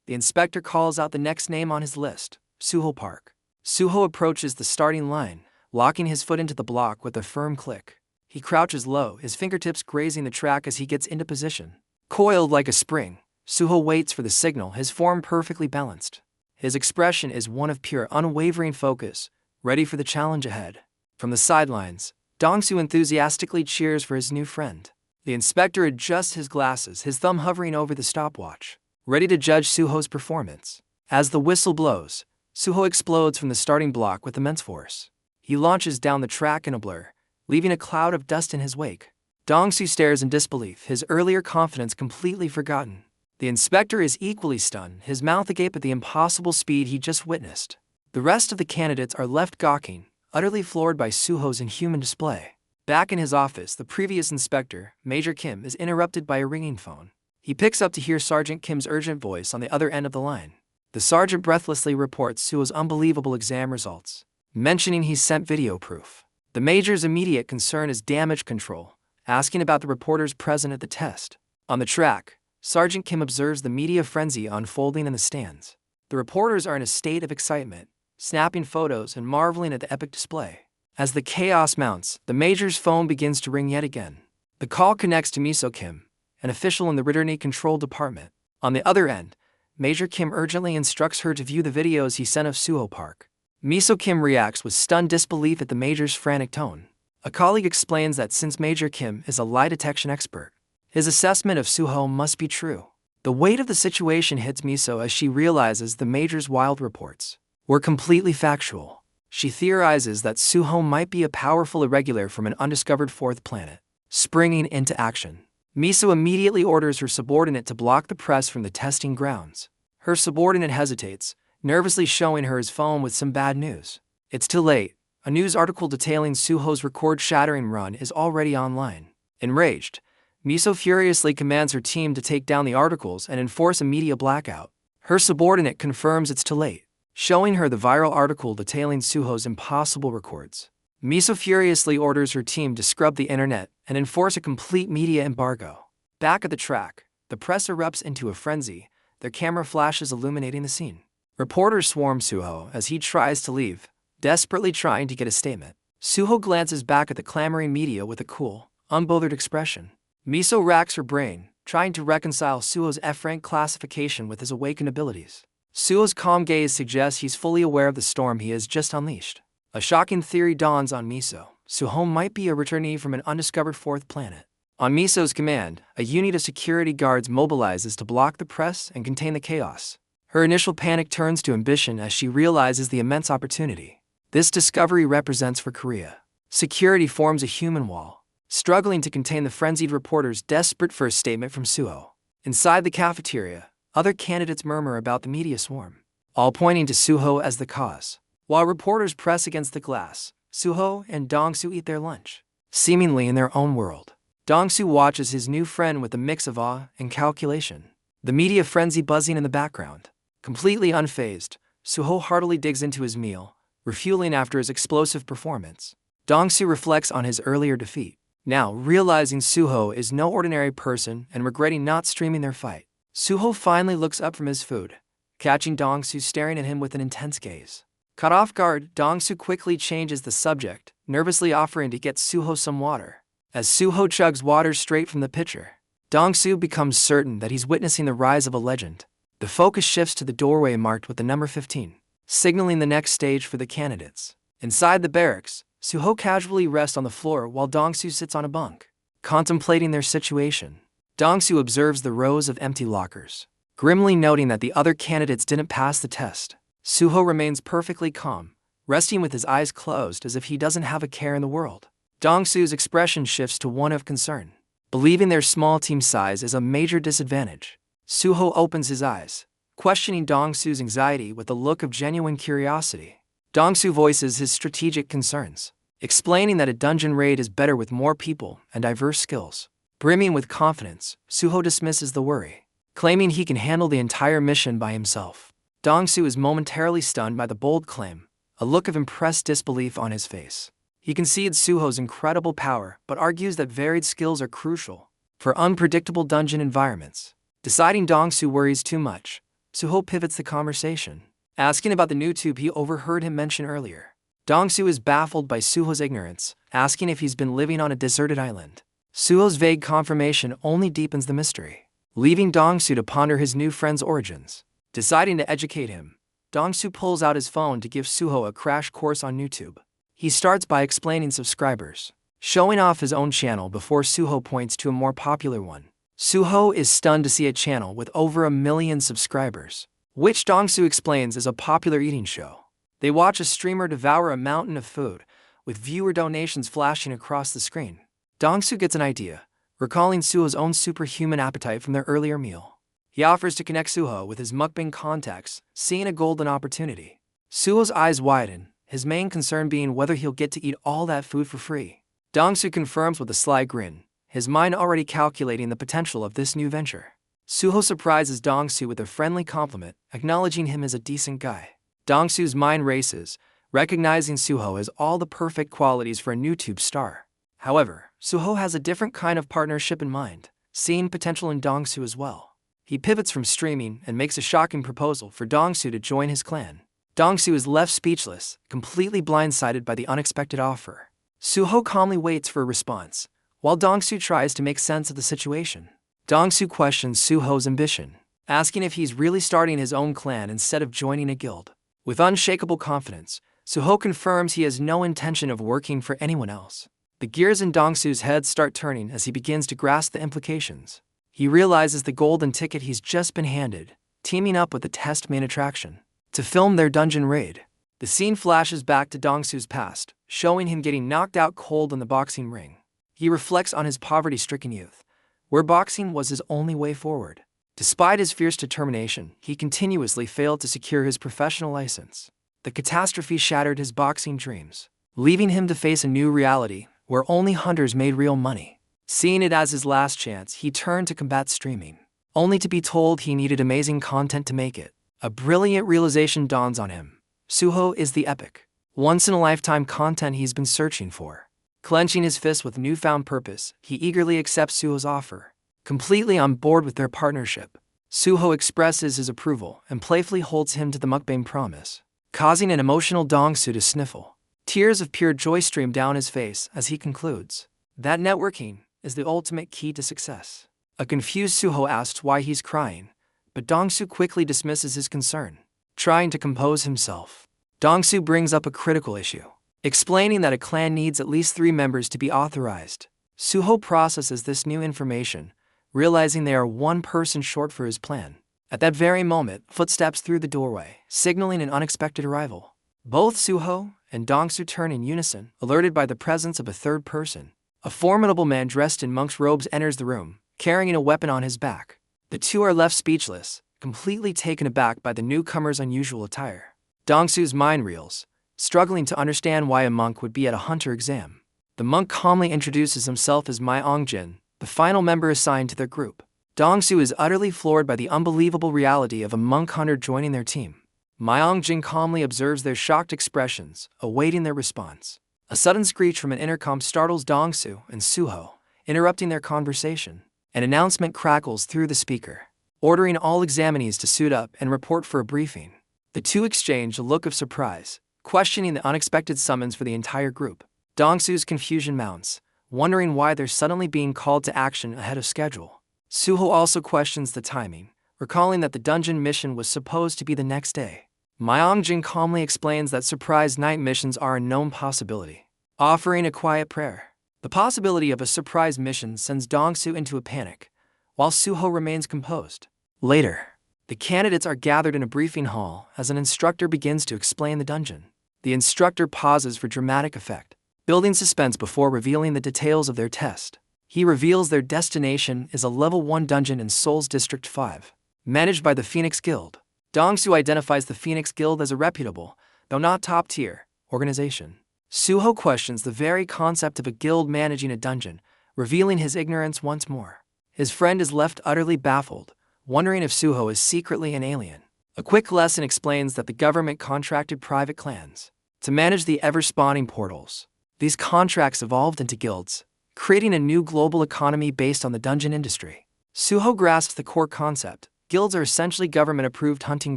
the inspector calls out the next name on his list, Suho Park. Suho approaches the starting line, locking his foot into the block with a firm click. He crouches low, his fingertips grazing the track as he gets into position. Coiled like a spring, Suho waits for the signal, his form perfectly balanced. His expression is one of pure, unwavering focus, ready for the challenge ahead. From the sidelines, Dong-soo enthusiastically cheers for his new friend. The inspector adjusts his glasses, his thumb hovering over the stopwatch, ready to judge Suho's performance. As the whistle blows, Suho explodes from the starting block with immense force. He launches down the track in a blur, leaving a cloud of dust in his wake. Dong-soo stares in disbelief, his earlier confidence completely forgotten. The inspector is equally stunned, his mouth agape at the impossible speed he just witnessed. The rest of the candidates are left gawking, utterly floored by Suho's inhuman display. Back in his office, the previous inspector, Major Kim, is interrupted by a ringing phone. He picks up to hear Sergeant Kim's urgent voice on the other end of the line. The sergeant breathlessly reports Suho's unbelievable exam results, mentioning he's sent video proof. The major's immediate concern is damage control, asking about the reporters present at the test. On the track, Sergeant Kim observes the media frenzy unfolding in the stands. The reporters are in a state of excitement, snapping photos and marveling at the epic display. As the chaos mounts, the major's phone begins to ring yet again. The call connects to Miso Kim, an official in the Return Control Department. On the other end, Major Kim urgently instructs her to view the videos he sent of Suho Park. Miso Kim reacts with stunned disbelief at the major's frantic tone. A colleague explains that since Major Kim is a lie detection expert, his assessment of Suho must be true. The weight of the situation hits Miso as she realizes the major's wild reports were completely factual. She theorizes that Suho might be a powerful irregular from an undiscovered fourth planet. Springing into action, Miso immediately orders her subordinate to block the press from the testing grounds. Her subordinate hesitates, nervously showing her his phone with some bad news. It's too late. A news article detailing Suho's record-shattering run is already online. Enraged, Miso furiously commands her team to take down the articles and enforce a media blackout. Her subordinate confirms it's too late, showing her the viral article detailing Suho's impossible records. Miso furiously orders her team to scrub the internet and enforce a complete media embargo. Back at the track, the press erupts into a frenzy, their camera flashes illuminating the scene. Reporters swarm Suho as he tries to leave, desperately trying to get a statement. Suho glances back at the clamoring media with a cool, unbothered expression. Miso racks her brain, trying to reconcile Suho's F-rank classification with his awakened abilities. Suho's calm gaze suggests he's fully aware of the storm he has just unleashed. A shocking theory dawns on Miso. Suho might be a returnee from an undiscovered fourth planet. On Miso's command, a unit of security guards mobilizes to block the press and contain the chaos. Her initial panic turns to ambition as she realizes the immense opportunity this discovery represents for Korea. Security forms a human wall, struggling to contain the frenzied reporters desperate for a statement from Suho. Inside the cafeteria, other candidates murmur about the media swarm, all pointing to Suho as the cause. While reporters press against the glass, Suho and Dong-soo eat their lunch, seemingly in their own world. Dong-soo watches his new friend with a mix of awe and calculation, the media frenzy buzzing in the background. Completely unfazed, Suho heartily digs into his meal, refueling after his explosive performance. Dong-soo reflects on his earlier defeat, now realizing Suho is no ordinary person and regretting not streaming their fight. Suho finally looks up from his food, catching Dong-soo staring at him with an intense gaze. Caught off guard, Dong-soo quickly changes the subject, nervously offering to get Suho some water. As Suho chugs water straight from the pitcher, Dong-soo becomes certain that he's witnessing the rise of a legend. The focus shifts to the doorway marked with the number 15, signaling the next stage for the candidates. Inside the barracks, Suho casually rests on the floor while Dong-soo sits on a bunk, contemplating their situation. Dong-soo observes the rows of empty lockers, grimly noting that the other candidates didn't pass the test. Suho remains perfectly calm, resting with his eyes closed as if he doesn't have a care in the world. Dong-soo's expression shifts to one of concern, believing their small team size is a major disadvantage. Suho opens his eyes, questioning Dong-soo's anxiety with a look of genuine curiosity. Dong-soo voices his strategic concerns, explaining that a dungeon raid is better with more people and diverse skills. Brimming with confidence, Suho dismisses the worry, claiming he can handle the entire mission by himself. Dong-soo is momentarily stunned by the bold claim, a look of impressed disbelief on his face. He concedes Suho's incredible power but argues that varied skills are crucial for unpredictable dungeon environments. Deciding Dong-soo worries too much, Suho pivots the conversation, asking about the new tube he overheard him mention earlier. Dong-soo is baffled by Suho's ignorance, asking if he's been living on a deserted island. Suho's vague confirmation only deepens the mystery, leaving Dong-soo to ponder his new friend's origins. Deciding to educate him, Dong-soo pulls out his phone to give Suho a crash course on YouTube. He starts by explaining subscribers, showing off his own channel before Suho points to a more popular one. Suho is stunned to see a channel with over 1 million subscribers, which Dongsu explains is a popular eating show. They watch a streamer devour a mountain of food, with viewer donations flashing across the screen. Dongsu gets an idea, recalling Suho's own superhuman appetite from their earlier meal. He offers to connect Suho with his mukbang contacts, seeing a golden opportunity. Suho's eyes widen, his main concern being whether he'll get to eat all that food for free. Dongsu confirms with a sly grin, his mind already calculating the potential of this new venture. Suho surprises Dongsu with a friendly compliment, acknowledging him as a decent guy. Dongsu's mind races, recognizing Suho as all the perfect qualities for a YouTube star. However, Suho has a different kind of partnership in mind, seeing potential in Dongsu as well. He pivots from streaming and makes a shocking proposal for Dongsu to join his clan. Dongsu is left speechless, completely blindsided by the unexpected offer. Suho calmly waits for a response, while Dongsu tries to make sense of the situation. Dongsu questions Suho's ambition, asking if he's really starting his own clan instead of joining a guild. With unshakable confidence, Suho confirms he has no intention of working for anyone else. The gears in Dongsu's head start turning as he begins to grasp the implications. He realizes the golden ticket he's just been handed, teaming up with the test main attraction to film their dungeon raid. The scene flashes back to Dongsu's past, showing him getting knocked out cold in the boxing ring. He reflects on his poverty-stricken youth, where boxing was his only way forward. Despite his fierce determination, he continuously failed to secure his professional license. The catastrophe shattered his boxing dreams, leaving him to face a new reality where only hunters made real money. Seeing it as his last chance, he turned to combat streaming, only to be told he needed amazing content to make it. A brilliant realization dawns on him. Suho is the epic, once-in-a-lifetime content he's been searching for. Clenching his fist with newfound purpose, he eagerly accepts Suho's offer. Completely on board with their partnership, Suho expresses his approval and playfully holds him to the mukbang promise, causing an emotional Dongsu to sniffle. Tears of pure joy stream down his face as he concludes that networking is the ultimate key to success. A confused Suho asks why he's crying, but Dongsu quickly dismisses his concern. Trying to compose himself, Dongsu brings up a critical issue, explaining that a clan needs at least 3 members to be authorized. Suho processes this new information, realizing they are 1 person short for his plan. At that very moment, footsteps through the doorway, signaling an unexpected arrival. Both Suho and Dongsu turn in unison, alerted by the presence of a 3rd person. A formidable man dressed in monk's robes enters the room, carrying a weapon on his back. The two are left speechless, completely taken aback by the newcomer's unusual attire. Dongsu's mind reels, struggling to understand why a monk would be at a hunter exam. The monk calmly introduces himself as Mai Ongjin, the final member assigned to their group. Dongsu is utterly floored by the unbelievable reality of a monk hunter joining their team. Mai Ongjin calmly observes their shocked expressions, awaiting their response. A sudden screech from an intercom startles Dongsu and Suho, interrupting their conversation. An announcement crackles through the speaker, ordering all examinees to suit up and report for a briefing. The two exchange a look of surprise, questioning the unexpected summons for the entire group. Dongsu's confusion mounts, wondering why they're suddenly being called to action ahead of schedule. Suho also questions the timing, recalling that the dungeon mission was supposed to be the next day. Myeongjin calmly explains that surprise night missions are a known possibility, offering a quiet prayer. The possibility of a surprise mission sends Dongsu into a panic, while Suho remains composed. Later, the candidates are gathered in a briefing hall as an instructor begins to explain the dungeon. The instructor pauses for dramatic effect, building suspense before revealing the details of their test. He reveals their destination is a level 1 dungeon in Seoul's District 5, managed by the Phoenix Guild. Dongsu identifies the Phoenix Guild as a reputable, though not top-tier, organization. Suho questions the very concept of a guild managing a dungeon, revealing his ignorance once more. His friend is left utterly baffled, wondering if Suho is secretly an alien. A quick lesson explains that the government contracted private clans to manage the ever-spawning portals. These contracts evolved into guilds, creating a new global economy based on the dungeon industry. Suho grasps the core concept. Guilds are essentially government-approved hunting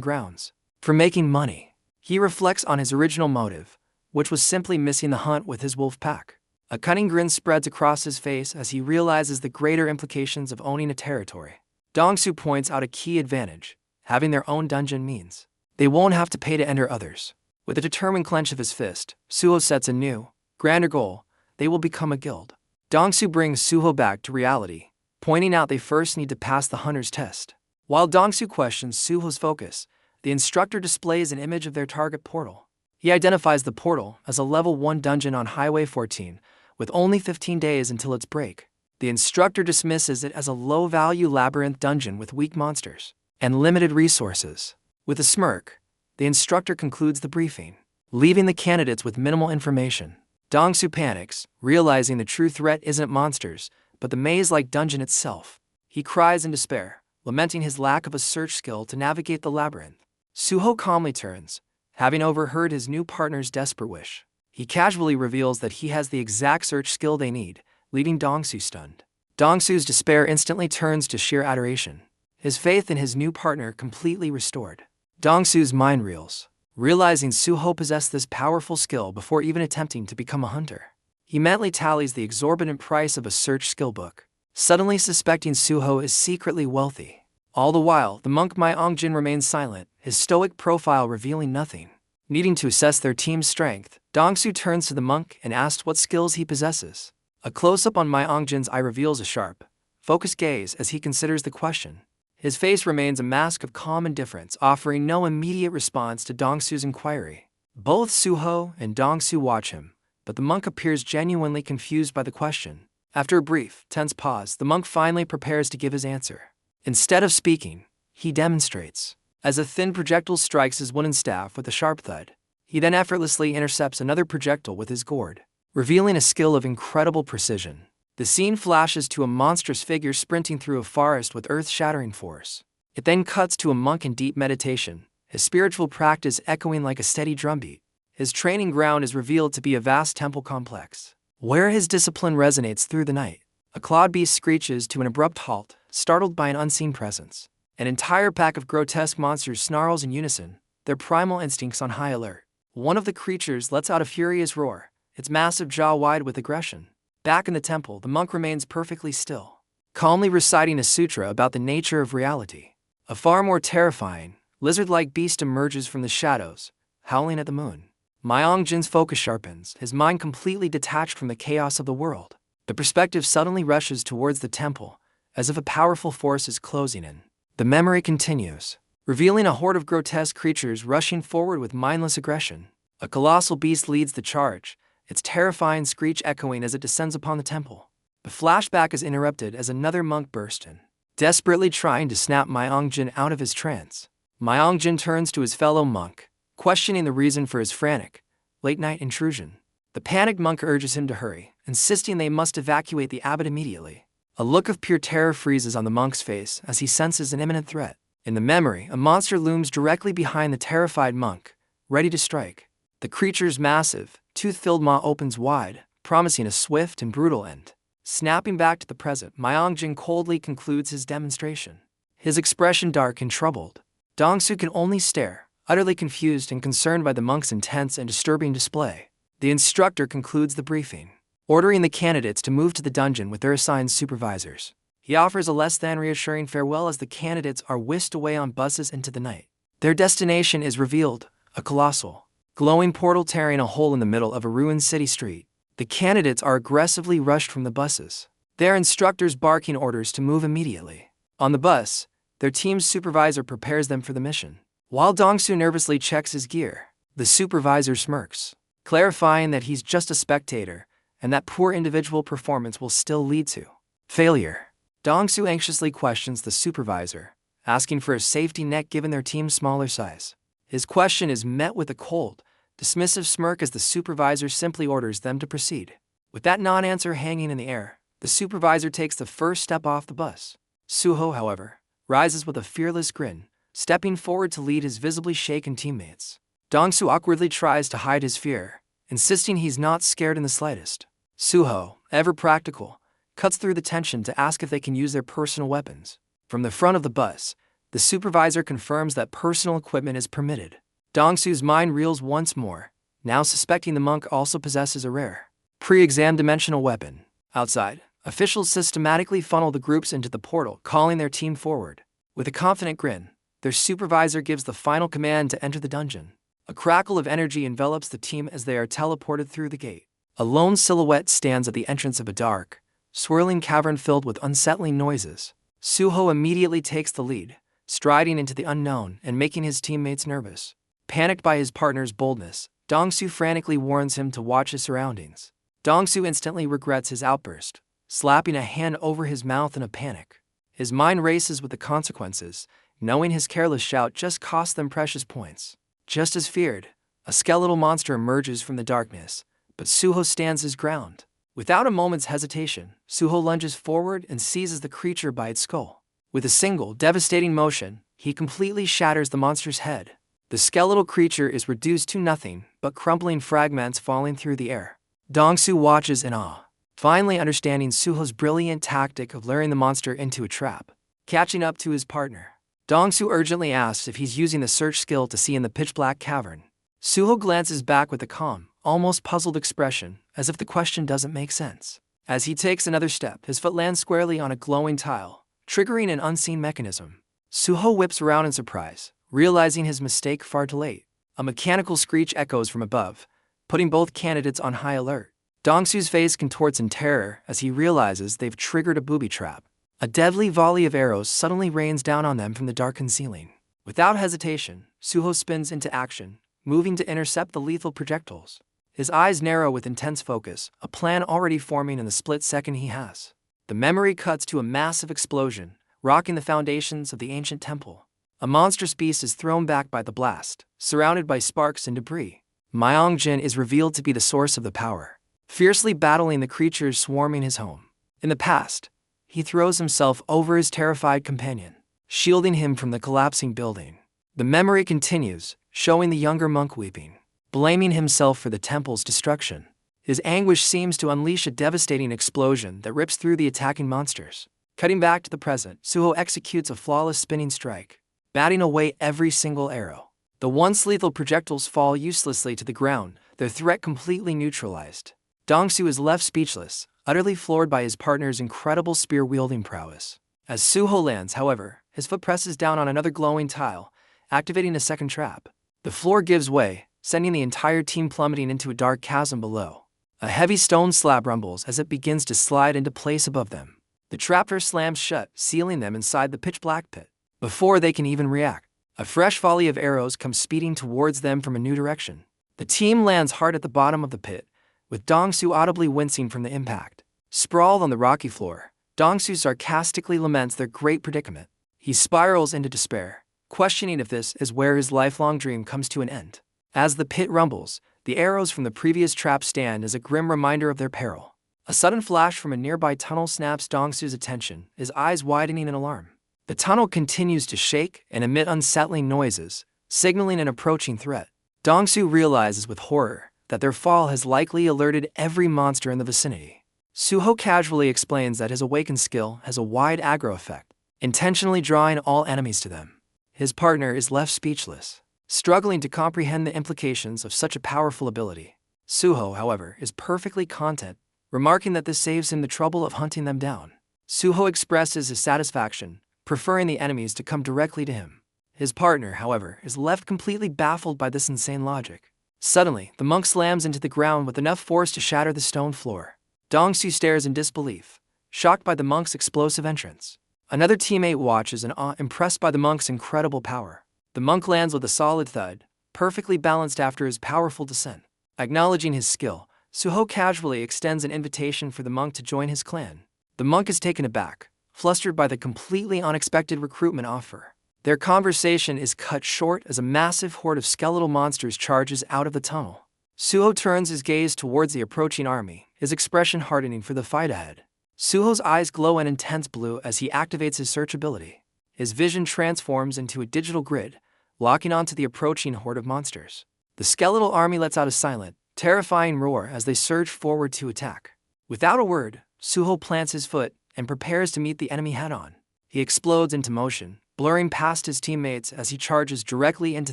grounds for making money. He reflects on his original motive, which was simply missing the hunt with his wolf pack. A cunning grin spreads across his face as he realizes the greater implications of owning a territory. Dongsu points out a key advantage. Having their own dungeon means they won't have to pay to enter others. With a determined clench of his fist, Suho sets a new, grander goal, they will become a guild. Dongsu brings Suho back to reality, pointing out they first need to pass the hunter's test. While Dongsu questions Suho's focus, the instructor displays an image of their target portal. He identifies the portal as a level 1 dungeon on Highway 14, with only 15 days until its break. The instructor dismisses it as a low-value labyrinth dungeon with weak monsters and limited resources. With a smirk, the instructor concludes the briefing, leaving the candidates with minimal information. Dongsu panics, realizing the true threat isn't monsters, but the maze-like dungeon itself. He cries in despair, lamenting his lack of a search skill to navigate the labyrinth. Suho calmly turns, having overheard his new partner's desperate wish. He casually reveals that he has the exact search skill they need, leaving Dongsu stunned. Dongsu's despair instantly turns to sheer adoration, his faith in his new partner completely restored. Dongsu's mind reels, realizing Suho possessed this powerful skill before even attempting to become a hunter. He mentally tallies the exorbitant price of a search skill book, suddenly suspecting Suho is secretly wealthy. All the while, the monk Mai Ongjin remains silent, his stoic profile revealing nothing. Needing to assess their team's strength, Dongsu turns to the monk and asks what skills he possesses. A close-up on Mai Ongjin's eye reveals a sharp, focused gaze as he considers the question. His face remains a mask of calm indifference, offering no immediate response to Dongsu's inquiry. Both Suho and Dongsu watch him, but the monk appears genuinely confused by the question. After a brief, tense pause, the monk finally prepares to give his answer. Instead of speaking, he demonstrates. As a thin projectile strikes his wooden staff with a sharp thud, he then effortlessly intercepts another projectile with his gourd, revealing a skill of incredible precision. The scene flashes to a monstrous figure sprinting through a forest with earth-shattering force. It then cuts to a monk in deep meditation, his spiritual practice echoing like a steady drumbeat. His training ground is revealed to be a vast temple complex, where his discipline resonates through the night. A clawed beast screeches to an abrupt halt, startled by an unseen presence. An entire pack of grotesque monsters snarls in unison, their primal instincts on high alert. One of the creatures lets out a furious roar, its massive jaw wide with aggression. Back in the temple, the monk remains perfectly still, calmly reciting a sutra about the nature of reality. A far more terrifying, lizard-like beast emerges from the shadows, howling at the moon. Mai Ongjin's focus sharpens, his mind completely detached from the chaos of the world. The perspective suddenly rushes towards the temple, as if a powerful force is closing in. The memory continues, revealing a horde of grotesque creatures rushing forward with mindless aggression. A colossal beast leads the charge, its terrifying screech echoing as it descends upon the temple. The flashback is interrupted as another monk bursts in, desperately trying to snap Mai Ongjin out of his trance. Mai Ongjin turns to his fellow monk, questioning the reason for his frantic, late-night intrusion. The panicked monk urges him to hurry, insisting they must evacuate the abbot immediately. A look of pure terror freezes on the monk's face as he senses an imminent threat. In the memory, a monster looms directly behind the terrified monk, ready to strike. The creature's massive, tooth-filled maw opens wide, promising a swift and brutal end. Snapping back to the present, Mai Ongjin coldly concludes his demonstration, his expression dark and troubled. Dongsu can only stare, utterly confused and concerned by the monk's intense and disturbing display. The instructor concludes the briefing, ordering the candidates to move to the dungeon with their assigned supervisors. He offers a less than reassuring farewell as the candidates are whisked away on buses into the night. Their destination is revealed, a colossal, glowing portal tearing a hole in the middle of a ruined city street. The candidates are aggressively rushed from the buses, their instructors barking orders to move immediately. On the bus, their team's supervisor prepares them for the mission. While Dongsu nervously checks his gear, the supervisor smirks, clarifying that he's just a spectator, and that poor individual performance will still lead to failure. Dongsu anxiously questions the supervisor, asking for a safety net given their team's smaller size. His question is met with a cold, dismissive smirk as the supervisor simply orders them to proceed. With that non-answer hanging in the air, the supervisor takes the first step off the bus. Suho, however, rises with a fearless grin, stepping forward to lead his visibly shaken teammates. Dongsu awkwardly tries to hide his fear, insisting he's not scared in the slightest. Suho, ever practical, cuts through the tension to ask if they can use their personal weapons. From the front of the bus, the supervisor confirms that personal equipment is permitted. Dongsu's mind reels once more, now suspecting the monk also possesses a rare, pre-exam dimensional weapon. Outside, officials systematically funnel the groups into the portal, calling their team forward. With a confident grin, their supervisor gives the final command to enter the dungeon. A crackle of energy envelops the team as they are teleported through the gate. A lone silhouette stands at the entrance of a dark, swirling cavern filled with unsettling noises. Suho immediately takes the lead, striding into the unknown and making his teammates nervous. Panicked by his partner's boldness, Dongsu frantically warns him to watch his surroundings. Dongsu instantly regrets his outburst, slapping a hand over his mouth in a panic. His mind races with the consequences, knowing his careless shout just cost them precious points. Just as feared, a skeletal monster emerges from the darkness, but Suho stands his ground. Without a moment's hesitation, Suho lunges forward and seizes the creature by its skull. With a single, devastating motion, he completely shatters the monster's head. The skeletal creature is reduced to nothing but crumbling fragments falling through the air. Dongsu watches in awe, finally understanding Suho's brilliant tactic of luring the monster into a trap. Catching up to his partner, Dongsu urgently asks if he's using the search skill to see in the pitch-black cavern. Suho glances back with a calm, almost puzzled expression, as if the question doesn't make sense. As he takes another step, his foot lands squarely on a glowing tile, triggering an unseen mechanism. Suho whips around in surprise, realizing his mistake far too late. A mechanical screech echoes from above, putting both candidates on high alert. Dongsu's face contorts in terror as he realizes they've triggered a booby trap. A deadly volley of arrows suddenly rains down on them from the darkened ceiling. Without hesitation, Suho spins into action, moving to intercept the lethal projectiles. His eyes narrow with intense focus, a plan already forming in the split second he has. The memory cuts to a massive explosion, rocking the foundations of the ancient temple. A monstrous beast is thrown back by the blast, surrounded by sparks and debris. Myeongjin is revealed to be the source of the power, fiercely battling the creatures swarming his home. In the past, he throws himself over his terrified companion, shielding him from the collapsing building. The memory continues, showing the younger monk weeping, blaming himself for the temple's destruction. His anguish seems to unleash a devastating explosion that rips through the attacking monsters. Cutting back to the present, Suho executes a flawless spinning strike, batting away every single arrow. The once lethal projectiles fall uselessly to the ground, their threat completely neutralized. Dongsu is left speechless, utterly floored by his partner's incredible spear-wielding prowess. As Suho lands, however, his foot presses down on another glowing tile, activating a second trap. The floor gives way, sending the entire team plummeting into a dark chasm below. A heavy stone slab rumbles as it begins to slide into place above them. The trapdoor slams shut, sealing them inside the pitch-black pit. Before they can even react, a fresh volley of arrows comes speeding towards them from a new direction. The team lands hard at the bottom of the pit, with Dongsu audibly wincing from the impact. Sprawled on the rocky floor, Dongsu sarcastically laments their great predicament. He spirals into despair, questioning if this is where his lifelong dream comes to an end. As the pit rumbles, the arrows from the previous trap stand as a grim reminder of their peril. A sudden flash from a nearby tunnel snaps Dongsu's attention, his eyes widening in alarm. The tunnel continues to shake and emit unsettling noises, signaling an approaching threat. Dongsu realizes with horror that their fall has likely alerted every monster in the vicinity. Suho casually explains that his awakened skill has a wide aggro effect, intentionally drawing all enemies to them. His partner is left speechless, struggling to comprehend the implications of such a powerful ability. Suho, however, is perfectly content, remarking that this saves him the trouble of hunting them down. Suho expresses his satisfaction, preferring the enemies to come directly to him. His partner, however, is left completely baffled by this insane logic. Suddenly, the monk slams into the ground with enough force to shatter the stone floor. Dongsu stares in disbelief, shocked by the monk's explosive entrance. Another teammate watches in awe, impressed by the monk's incredible power. The monk lands with a solid thud, perfectly balanced after his powerful descent. Acknowledging his skill, Suho casually extends an invitation for the monk to join his clan. The monk is taken aback, flustered by the completely unexpected recruitment offer. Their conversation is cut short as a massive horde of skeletal monsters charges out of the tunnel. Suho turns his gaze towards the approaching army, his expression hardening for the fight ahead. Suho's eyes glow an intense blue as he activates his search ability. His vision transforms into a digital grid, locking onto the approaching horde of monsters. The skeletal army lets out a silent, terrifying roar as they surge forward to attack. Without a word, Suho plants his foot and prepares to meet the enemy head-on. He explodes into motion, blurring past his teammates as he charges directly into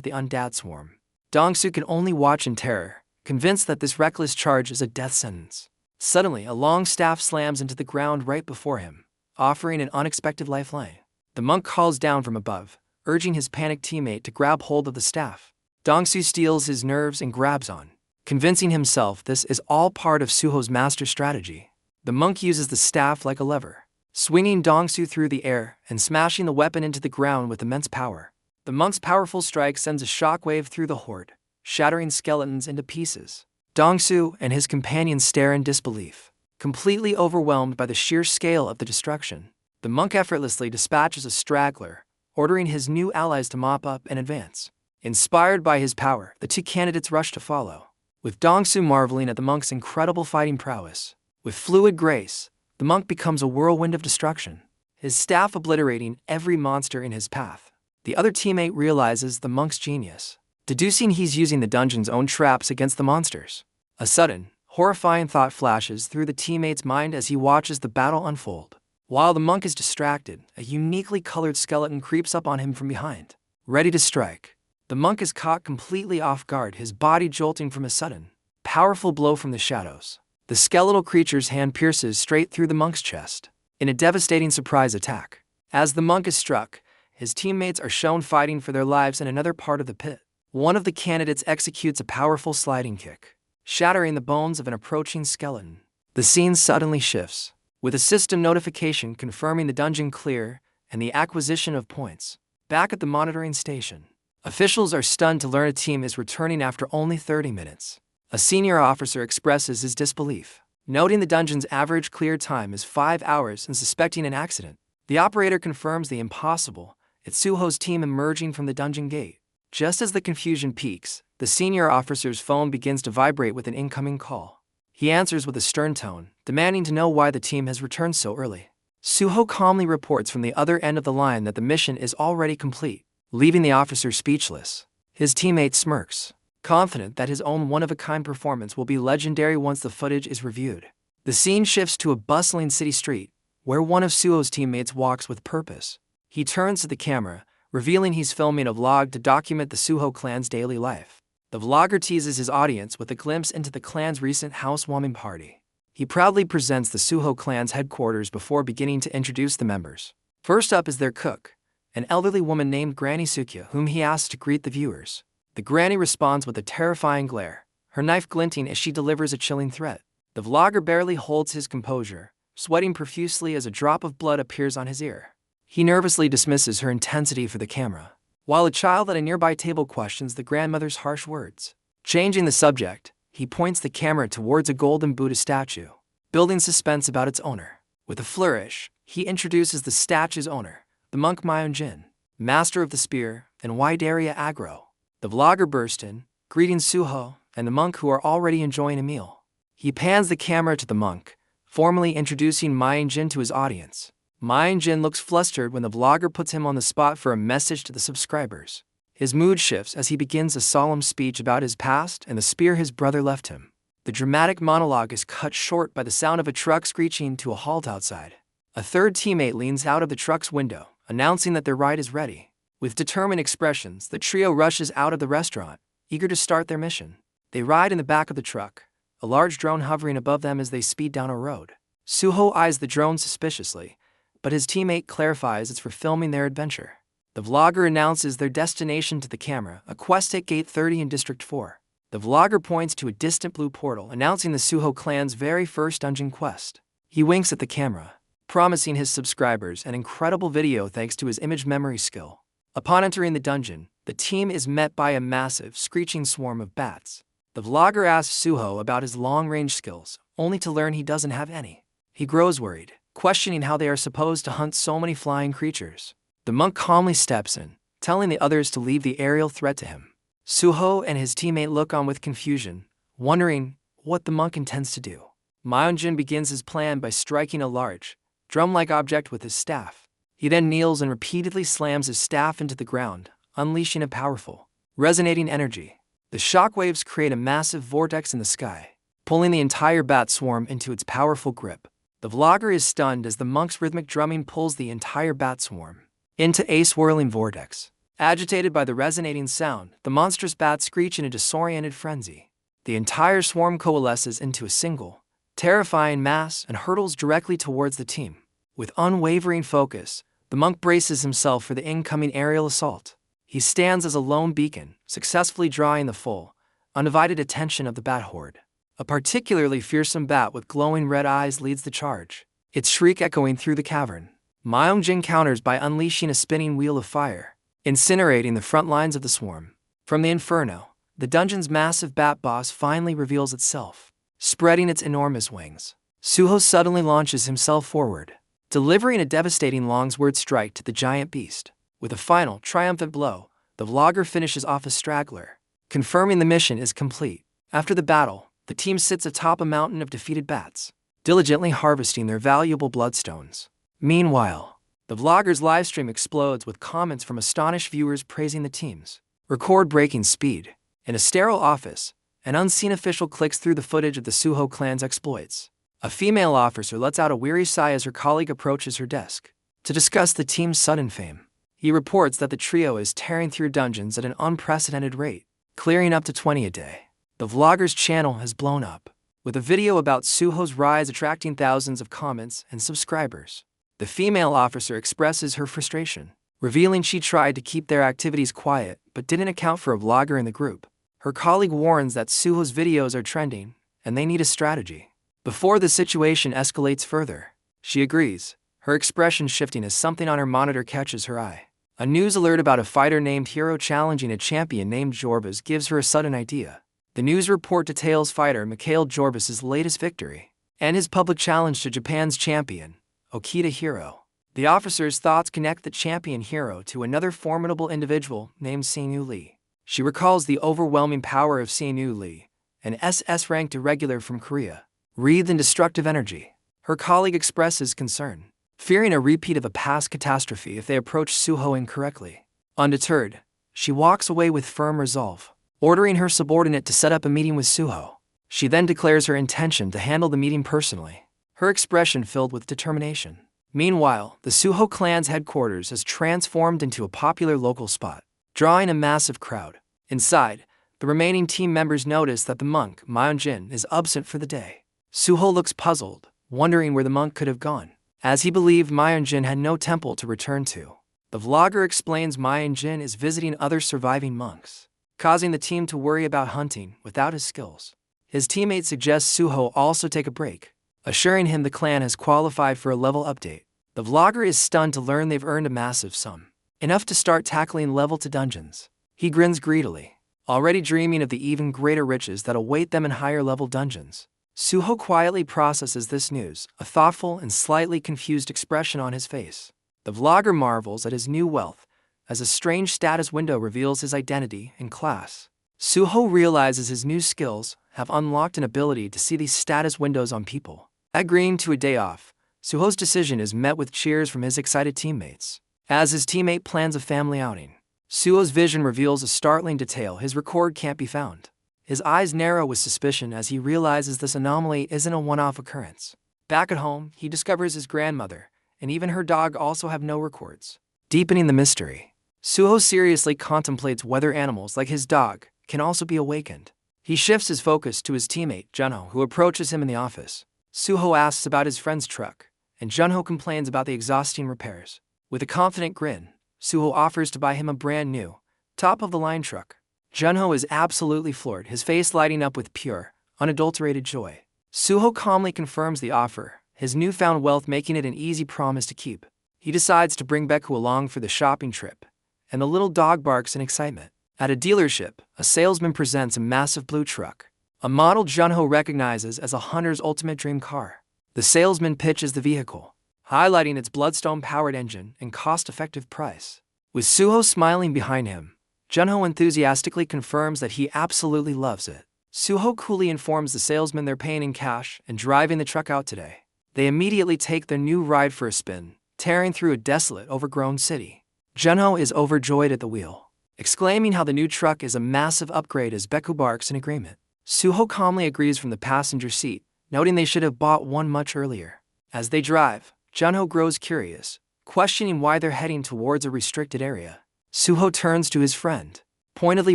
the undead swarm. Dongsu can only watch in terror, convinced that this reckless charge is a death sentence. Suddenly, a long staff slams into the ground right before him, offering an unexpected lifeline. The monk calls down from above, urging his panicked teammate to grab hold of the staff. Dongsu steals his nerves and grabs on. convincing himself this is all part of Suho's master strategy. The monk uses the staff like a lever, swinging Dongsu through the air and smashing the weapon into the ground with immense power. The monk's powerful strike sends a shockwave through the horde, shattering skeletons into pieces. Dongsu and his companions stare in disbelief, completely overwhelmed by the sheer scale of the destruction. The monk effortlessly dispatches a straggler, ordering his new allies to mop up and advance. Inspired by his power, the two candidates rush to follow, with Dongsu marveling at the monk's incredible fighting prowess. With fluid grace, the monk becomes a whirlwind of destruction, his staff obliterating every monster in his path. The other teammate realizes the monk's genius, deducing he's using the dungeon's own traps against the monsters. A sudden, horrifying thought flashes through the teammate's mind as he watches the battle unfold. While the monk is distracted, a uniquely colored skeleton creeps up on him from behind, ready to strike. The monk is caught completely off guard, his body jolting from a sudden, powerful blow from the shadows. The skeletal creature's hand pierces straight through the monk's chest, in a devastating surprise attack. As the monk is struck, his teammates are shown fighting for their lives in another part of the pit. One of the candidates executes a powerful sliding kick, shattering the bones of an approaching skeleton. The scene suddenly shifts, with a system notification confirming the dungeon clear and the acquisition of points. Back at the monitoring station, officials are stunned to learn a team is returning after only 30 minutes. A senior officer expresses his disbelief, noting the dungeon's average clear time is 5 hours and suspecting an accident. The operator confirms the impossible. It's Suho's team emerging from the dungeon gate. Just as the confusion peaks, the senior officer's phone begins to vibrate with an incoming call. He answers with a stern tone, demanding to know why the team has returned so early. Suho calmly reports from the other end of the line that the mission is already complete, leaving the officer speechless. His teammate smirks, confident that his own one-of-a-kind performance will be legendary once the footage is reviewed. The scene shifts to a bustling city street, where one of Suho's teammates walks with purpose. He turns to the camera, revealing he's filming a vlog to document the Suho clan's daily life. The vlogger teases his audience with a glimpse into the clan's recent housewarming party. He proudly presents the Suho clan's headquarters before beginning to introduce the members. First up is their cook, an elderly woman named Granny Sukya, whom he asks to greet the viewers. The granny responds with a terrifying glare, her knife glinting as she delivers a chilling threat. The vlogger barely holds his composure, sweating profusely as a drop of blood appears on his ear. He nervously dismisses her intensity for the camera, while a child at a nearby table questions the grandmother's harsh words. Changing the subject, he points the camera towards a golden Buddha statue, building suspense about its owner. With a flourish, he introduces the statue's owner, the monk Myunjin, master of the spear and wide area aggro. The vlogger burst in, greeting Suho and the monk, who are already enjoying a meal. He pans the camera to the monk, formally introducing Myunjin to his audience. Myunjin looks flustered when the vlogger puts him on the spot for a message to the subscribers. His mood shifts as he begins a solemn speech about his past and the spear his brother left him. The dramatic monologue is cut short by the sound of a truck screeching to a halt outside. A third teammate leans out of the truck's window, announcing that their ride is ready. With determined expressions, the trio rushes out of the restaurant, eager to start their mission. They ride in the back of the truck, a large drone hovering above them as they speed down a road. Suho eyes the drone suspiciously, but his teammate clarifies it's for filming their adventure. The vlogger announces their destination to the camera, a quest at Gate 30 in District 4. The vlogger points to a distant blue portal, announcing the Suho clan's very first dungeon quest. He winks at the camera, promising his subscribers an incredible video thanks to his image memory skill. Upon entering the dungeon, the team is met by a massive, screeching swarm of bats. The vlogger asks Suho about his long-range skills, only to learn he doesn't have any. He grows worried, questioning how they are supposed to hunt so many flying creatures. The monk calmly steps in, telling the others to leave the aerial threat to him. Suho and his teammate look on with confusion, wondering what the monk intends to do. Myunjin begins his plan by striking a large, drum-like object with his staff. He then kneels and repeatedly slams his staff into the ground, unleashing a powerful, resonating energy. The shockwaves create a massive vortex in the sky, pulling the entire bat swarm into its powerful grip. The vlogger is stunned as the monk's rhythmic drumming pulls the entire bat swarm into a swirling vortex. Agitated by the resonating sound, the monstrous bats screech in a disoriented frenzy. The entire swarm coalesces into a single, terrifying mass and hurtles directly towards the team. With unwavering focus, the monk braces himself for the incoming aerial assault. He stands as a lone beacon, successfully drawing the full, undivided attention of the bat horde. A particularly fearsome bat with glowing red eyes leads the charge, its shriek echoing through the cavern. Myongjin counters by unleashing a spinning wheel of fire, incinerating the front lines of the swarm. From the inferno, the dungeon's massive bat boss finally reveals itself, spreading its enormous wings. Suho suddenly launches himself forward, delivering a devastating longsword strike to the giant beast. With a final, triumphant blow, the vlogger finishes off a straggler, confirming the mission is complete. After the battle, the team sits atop a mountain of defeated bats, diligently harvesting their valuable bloodstones. Meanwhile, the vlogger's livestream explodes with comments from astonished viewers praising the team's record-breaking speed. In a sterile office, an unseen official clicks through the footage of the Suho clan's exploits. A female officer lets out a weary sigh as her colleague approaches her desk to discuss the team's sudden fame. He reports that the trio is tearing through dungeons at an unprecedented rate, clearing up to 20 a day. The vlogger's channel has blown up, with a video about Suho's rise attracting thousands of comments and subscribers. The female officer expresses her frustration, revealing she tried to keep their activities quiet but didn't account for a vlogger in the group. Her colleague warns that Suho's videos are trending and they need a strategy. Before the situation escalates further, she agrees, her expression shifting as something on her monitor catches her eye. A news alert about a fighter named Hero challenging a champion named Jorbas gives her a sudden idea. The news report details fighter Mikhail Jorbas' latest victory and his public challenge to Japan's champion, Okita Hero. The officer's thoughts connect the champion Hero to another formidable individual named Seinu Lee. She recalls the overwhelming power of Seinu Lee, an SS-ranked irregular from Korea, wreathed in destructive energy. Her colleague expresses concern, fearing a repeat of a past catastrophe if they approach Suho incorrectly. Undeterred, she walks away with firm resolve, ordering her subordinate to set up a meeting with Suho. She then declares her intention to handle the meeting personally, her expression filled with determination. Meanwhile, the Suho clan's headquarters is transformed into a popular local spot, drawing a massive crowd. Inside, the remaining team members notice that the monk, Myonjin, is absent for the day. Suho looks puzzled, wondering where the monk could have gone, as he believed Myonjin had no temple to return to. The vlogger explains Myonjin is visiting other surviving monks, causing the team to worry about hunting without his skills. His teammate suggests Suho also take a break, assuring him the clan has qualified for a level update. The vlogger is stunned to learn they've earned a massive sum, enough to start tackling level 2 dungeons. He grins greedily, already dreaming of the even greater riches that await them in higher level dungeons. Suho quietly processes this news, a thoughtful and slightly confused expression on his face. The vlogger marvels at his new wealth, as a strange status window reveals his identity and class. Suho realizes his new skills have unlocked an ability to see these status windows on people. Agreeing to a day off, Suho's decision is met with cheers from his excited teammates. As his teammate plans a family outing, Suho's vision reveals a startling detail: his record can't be found. His eyes narrow with suspicion as he realizes this anomaly isn't a one-off occurrence. Back at home, he discovers his grandmother, and even her dog also have no records. Deepening the mystery, Suho seriously contemplates whether animals like his dog can also be awakened. He shifts his focus to his teammate, Junho, who approaches him in the office. Suho asks about his friend's truck, and Junho complains about the exhausting repairs. With a confident grin, Suho offers to buy him a brand new, top-of-the-line truck. Junho is absolutely floored, his face lighting up with pure, unadulterated joy. Suho calmly confirms the offer, his newfound wealth making it an easy promise to keep. He decides to bring Beku along for the shopping trip, and the little dog barks in excitement. At a dealership, a salesman presents a massive blue truck, a model Junho recognizes as a hunter's ultimate dream car. The salesman pitches the vehicle, highlighting its bloodstone-powered engine and cost-effective price. With Suho smiling behind him, Junho enthusiastically confirms that he absolutely loves it. Suho coolly informs the salesman they're paying in cash and driving the truck out today. They immediately take their new ride for a spin, tearing through a desolate, overgrown city. Junho is overjoyed at the wheel, exclaiming how the new truck is a massive upgrade as Beku barks in agreement. Suho calmly agrees from the passenger seat, noting they should have bought one much earlier. As they drive, Junho grows curious, questioning why they're heading towards a restricted area. Suho turns to his friend, pointedly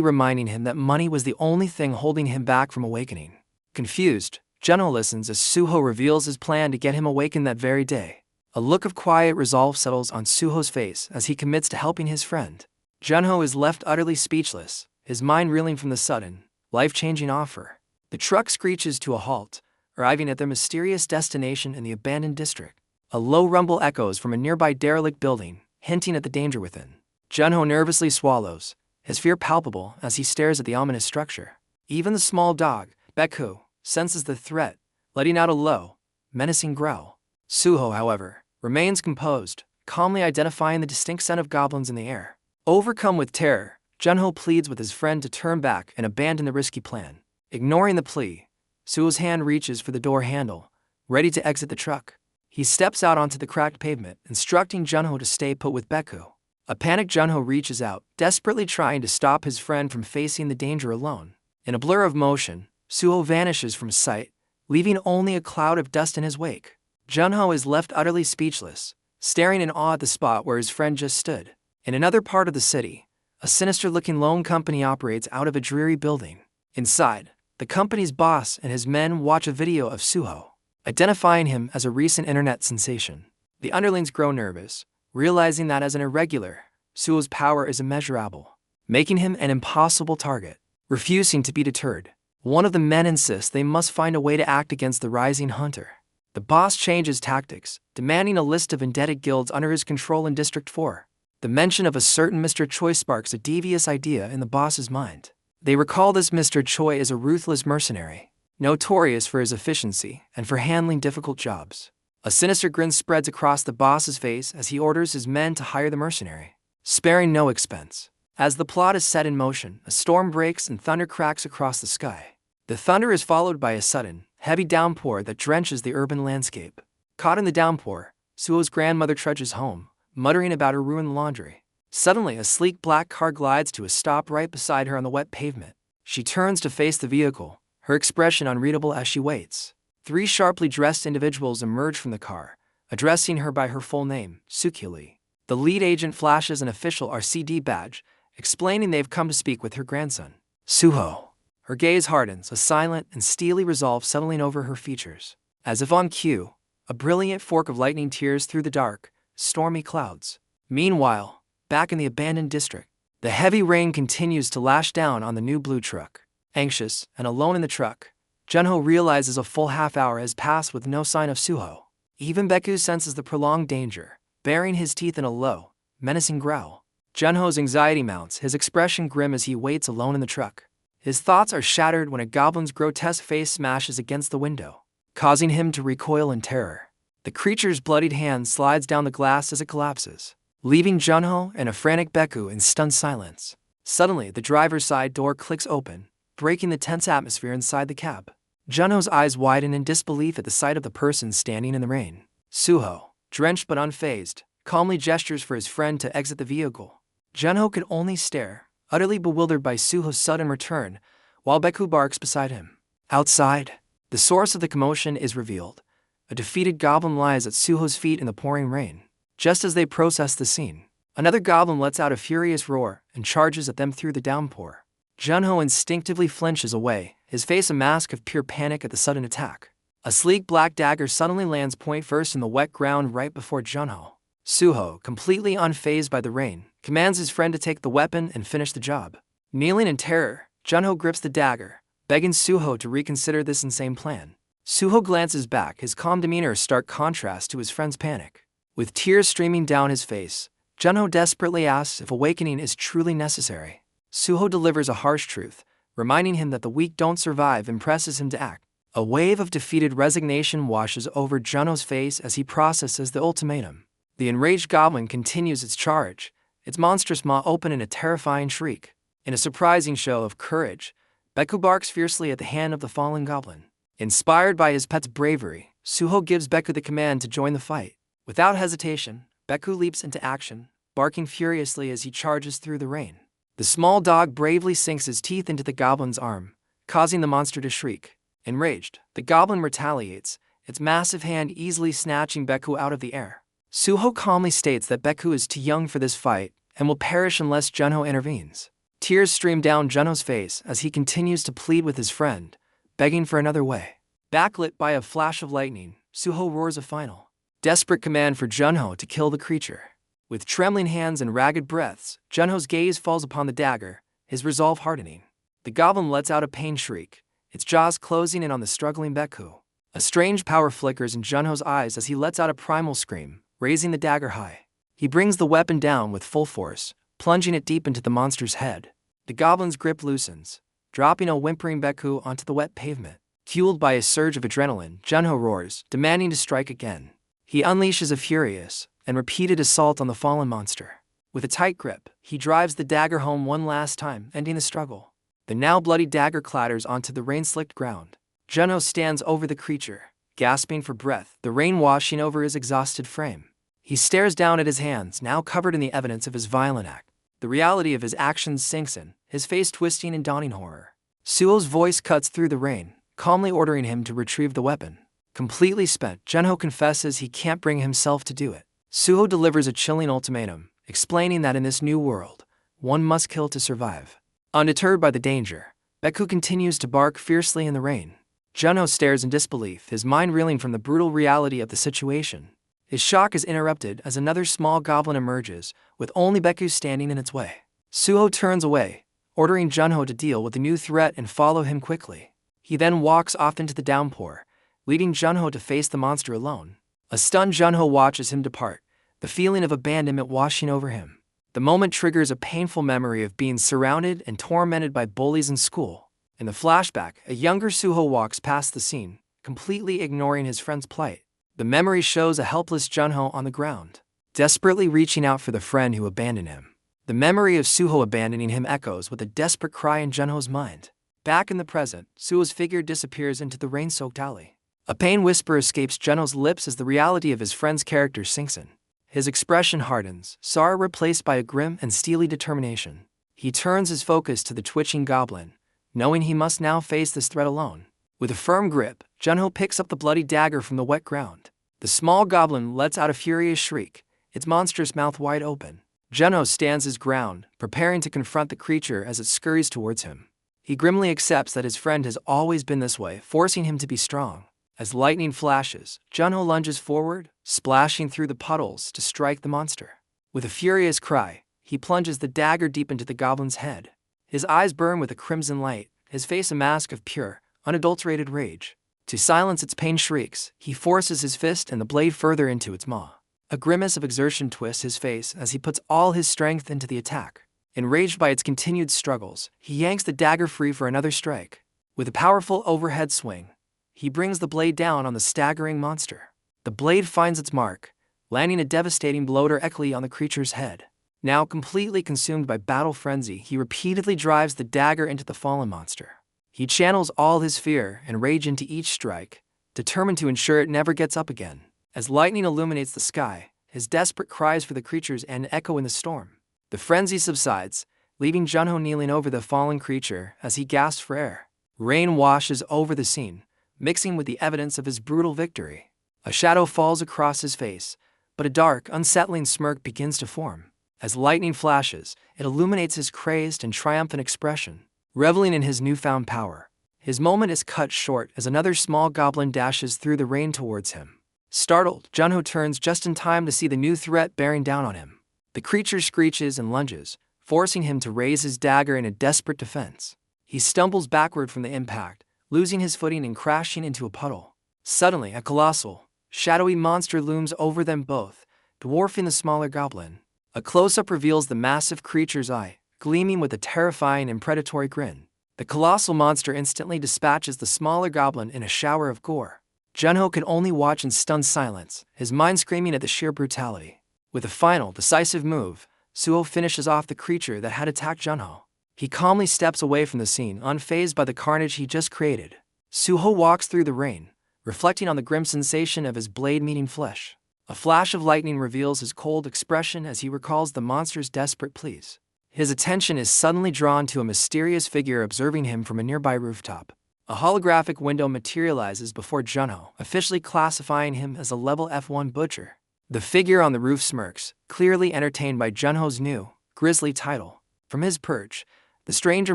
reminding him that money was the only thing holding him back from awakening. Confused, Junho listens as Suho reveals his plan to get him awakened that very day. A look of quiet resolve settles on Suho's face as he commits to helping his friend. Junho is left utterly speechless, his mind reeling from the sudden, life-changing offer. The truck screeches to a halt, arriving at their mysterious destination in the abandoned district. A low rumble echoes from a nearby derelict building, hinting at the danger within. Junho nervously swallows, his fear palpable as he stares at the ominous structure. Even the small dog, Baekhu, senses the threat, letting out a low, menacing growl. Suho, however, remains composed, calmly identifying the distinct scent of goblins in the air. Overcome with terror, Junho pleads with his friend to turn back and abandon the risky plan. Ignoring the plea, Suho's hand reaches for the door handle, ready to exit the truck. He steps out onto the cracked pavement, instructing Junho to stay put with Baekhu. A panicked Junho reaches out, desperately trying to stop his friend from facing the danger alone. In a blur of motion, Suho vanishes from sight, leaving only a cloud of dust in his wake. Junho is left utterly speechless, staring in awe at the spot where his friend just stood. In another part of the city, a sinister-looking loan company operates out of a dreary building. Inside, the company's boss and his men watch a video of Suho, identifying him as a recent internet sensation. The underlings grow nervous, realizing that as an irregular, Suho's power is immeasurable, making him an impossible target. Refusing to be deterred, one of the men insists they must find a way to act against the rising hunter. The boss changes tactics, demanding a list of indebted guilds under his control in District 4. The mention of a certain Mr. Choi sparks a devious idea in the boss's mind. They recall this Mr. Choi as a ruthless mercenary, notorious for his efficiency and for handling difficult jobs. A sinister grin spreads across the boss's face as he orders his men to hire the mercenary, sparing no expense. As the plot is set in motion, a storm breaks and thunder cracks across the sky. The thunder is followed by a sudden, heavy downpour that drenches the urban landscape. Caught in the downpour, Suho's grandmother trudges home, muttering about her ruined laundry. Suddenly, a sleek black car glides to a stop right beside her on the wet pavement. She turns to face the vehicle, her expression unreadable as she waits. 3 sharply dressed individuals emerge from the car, addressing her by her full name, Sukyuli. The lead agent flashes an official RCD badge, explaining they've come to speak with her grandson, Suho. Her gaze hardens, a silent and steely resolve settling over her features. As if on cue, a brilliant fork of lightning tears through the dark, stormy clouds. Meanwhile, back in the abandoned district, the heavy rain continues to lash down on the new blue truck. Anxious and alone in the truck, Junho realizes a full half-hour has passed with no sign of Suho. Even Baekhu senses the prolonged danger, baring his teeth in a low, menacing growl. Junho's anxiety mounts, his expression grim as he waits alone in the truck. His thoughts are shattered when a goblin's grotesque face smashes against the window, causing him to recoil in terror. The creature's bloodied hand slides down the glass as it collapses, leaving Junho and a frantic Baekhu in stunned silence. Suddenly, the driver's side door clicks open, breaking the tense atmosphere inside the cab. Junho's eyes widen in disbelief at the sight of the person standing in the rain. Suho, drenched but unfazed, calmly gestures for his friend to exit the vehicle. Junho could only stare, utterly bewildered by Suho's sudden return, while Baekhu barks beside him. Outside, the source of the commotion is revealed. A defeated goblin lies at Suho's feet in the pouring rain. Just as they process the scene, another goblin lets out a furious roar and charges at them through the downpour. Junho instinctively flinches away, his face a mask of pure panic at the sudden attack. A sleek black dagger suddenly lands point first in the wet ground right before Junho. Suho, completely unfazed by the rain, commands his friend to take the weapon and finish the job. Kneeling in terror, Junho grips the dagger, begging Suho to reconsider this insane plan. Suho glances back, his calm demeanor a stark contrast to his friend's panic. With tears streaming down his face, Junho desperately asks if awakening is truly necessary. Suho delivers a harsh truth, reminding him that the weak don't survive and presses him to act. A wave of defeated resignation washes over Junho's face as he processes the ultimatum. The enraged goblin continues its charge, its monstrous maw open in a terrifying shriek. In a surprising show of courage, Baekhu barks fiercely at the hand of the fallen goblin. Inspired by his pet's bravery, Suho gives Baekhu the command to join the fight. Without hesitation, Baekhu leaps into action, barking furiously as he charges through the rain. The small dog bravely sinks his teeth into the goblin's arm, causing the monster to shriek. Enraged, the goblin retaliates, its massive hand easily snatching Baekhu out of the air. Suho calmly states that Baekhu is too young for this fight and will perish unless Junho intervenes. Tears stream down Junho's face as he continues to plead with his friend, begging for another way. Backlit by a flash of lightning, Suho roars a final, desperate command for Junho to kill the creature. With trembling hands and ragged breaths, Junho's gaze falls upon the dagger, his resolve hardening. The goblin lets out a pain shriek, its jaws closing in on the struggling Baekhu. A strange power flickers in Junho's eyes as he lets out a primal scream, raising the dagger high. He brings the weapon down with full force, plunging it deep into the monster's head. The goblin's grip loosens, dropping a whimpering Baekhu onto the wet pavement. Fueled by a surge of adrenaline, Junho roars, demanding to strike again. He unleashes a furious and repeated assault on the fallen monster. With a tight grip, he drives the dagger home one last time, ending the struggle. The now bloody dagger clatters onto the rain-slicked ground. Junho stands over the creature, gasping for breath, the rain washing over his exhausted frame. He stares down at his hands, now covered in the evidence of his violent act. The reality of his actions sinks in, his face twisting in dawning horror. Suo's voice cuts through the rain, calmly ordering him to retrieve the weapon. Completely spent, Junho confesses he can't bring himself to do it. Suo delivers a chilling ultimatum, explaining that in this new world, one must kill to survive. Undeterred by the danger, Baekhu continues to bark fiercely in the rain. Junho stares in disbelief, his mind reeling from the brutal reality of the situation. His shock is interrupted as another small goblin emerges, with only Baekhu standing in its way. Suo turns away, ordering Junho to deal with the new threat and follow him quickly. He then walks off into the downpour, leading Junho to face the monster alone. A stunned Junho watches him depart, the feeling of abandonment washing over him. The moment triggers a painful memory of being surrounded and tormented by bullies in school. In the flashback, a younger Suho walks past the scene, completely ignoring his friend's plight. The memory shows a helpless Junho on the ground, desperately reaching out for the friend who abandoned him. The memory of Suho abandoning him echoes with a desperate cry in Junho's mind. Back in the present, Suho's figure disappears into the rain-soaked alley. A pain whisper escapes Junho's lips as the reality of his friend's character sinks in. His expression hardens, sorrow replaced by a grim and steely determination. He turns his focus to the twitching goblin, knowing he must now face this threat alone. With a firm grip, Junho picks up the bloody dagger from the wet ground. The small goblin lets out a furious shriek, its monstrous mouth wide open. Junho stands his ground, preparing to confront the creature as it scurries towards him. He grimly accepts that his friend has always been this way, forcing him to be strong. As lightning flashes, Junho lunges forward, splashing through the puddles to strike the monster. With a furious cry, he plunges the dagger deep into the goblin's head. His eyes burn with a crimson light, his face a mask of pure, unadulterated rage. To silence its pain shrieks, he forces his fist and the blade further into its maw. A grimace of exertion twists his face as he puts all his strength into the attack. Enraged by its continued struggles, he yanks the dagger free for another strike. With a powerful overhead swing, he brings the blade down on the staggering monster. The blade finds its mark, landing a devastating blow directly on the creature's head. Now completely consumed by battle frenzy, he repeatedly drives the dagger into the fallen monster. He channels all his fear and rage into each strike, determined to ensure it never gets up again. As lightning illuminates the sky, his desperate cries for the creature's end echo in the storm. The frenzy subsides, leaving Junho kneeling over the fallen creature as he gasps for air. Rain washes over the scene, mixing with the evidence of his brutal victory. A shadow falls across his face, but a dark, unsettling smirk begins to form. As lightning flashes, it illuminates his crazed and triumphant expression, reveling in his newfound power. His moment is cut short as another small goblin dashes through the rain towards him. Startled, Junho turns just in time to see the new threat bearing down on him. The creature screeches and lunges, forcing him to raise his dagger in a desperate defense. He stumbles backward from the impact, losing his footing and crashing into a puddle. Suddenly, a colossal, shadowy monster looms over them both, dwarfing the smaller goblin. A close-up reveals the massive creature's eye, gleaming with a terrifying and predatory grin. The colossal monster instantly dispatches the smaller goblin in a shower of gore. Junho could only watch in stunned silence, his mind screaming at the sheer brutality. With a final, decisive move, Suo finishes off the creature that had attacked Junho. He calmly steps away from the scene, unfazed by the carnage he just created. Suho walks through the rain, reflecting on the grim sensation of his blade meeting flesh. A flash of lightning reveals his cold expression as he recalls the monster's desperate pleas. His attention is suddenly drawn to a mysterious figure observing him from a nearby rooftop. A holographic window materializes before Junho, officially classifying him as a level F1 butcher. The figure on the roof smirks, clearly entertained by Junho's new, grisly title. From his perch, the stranger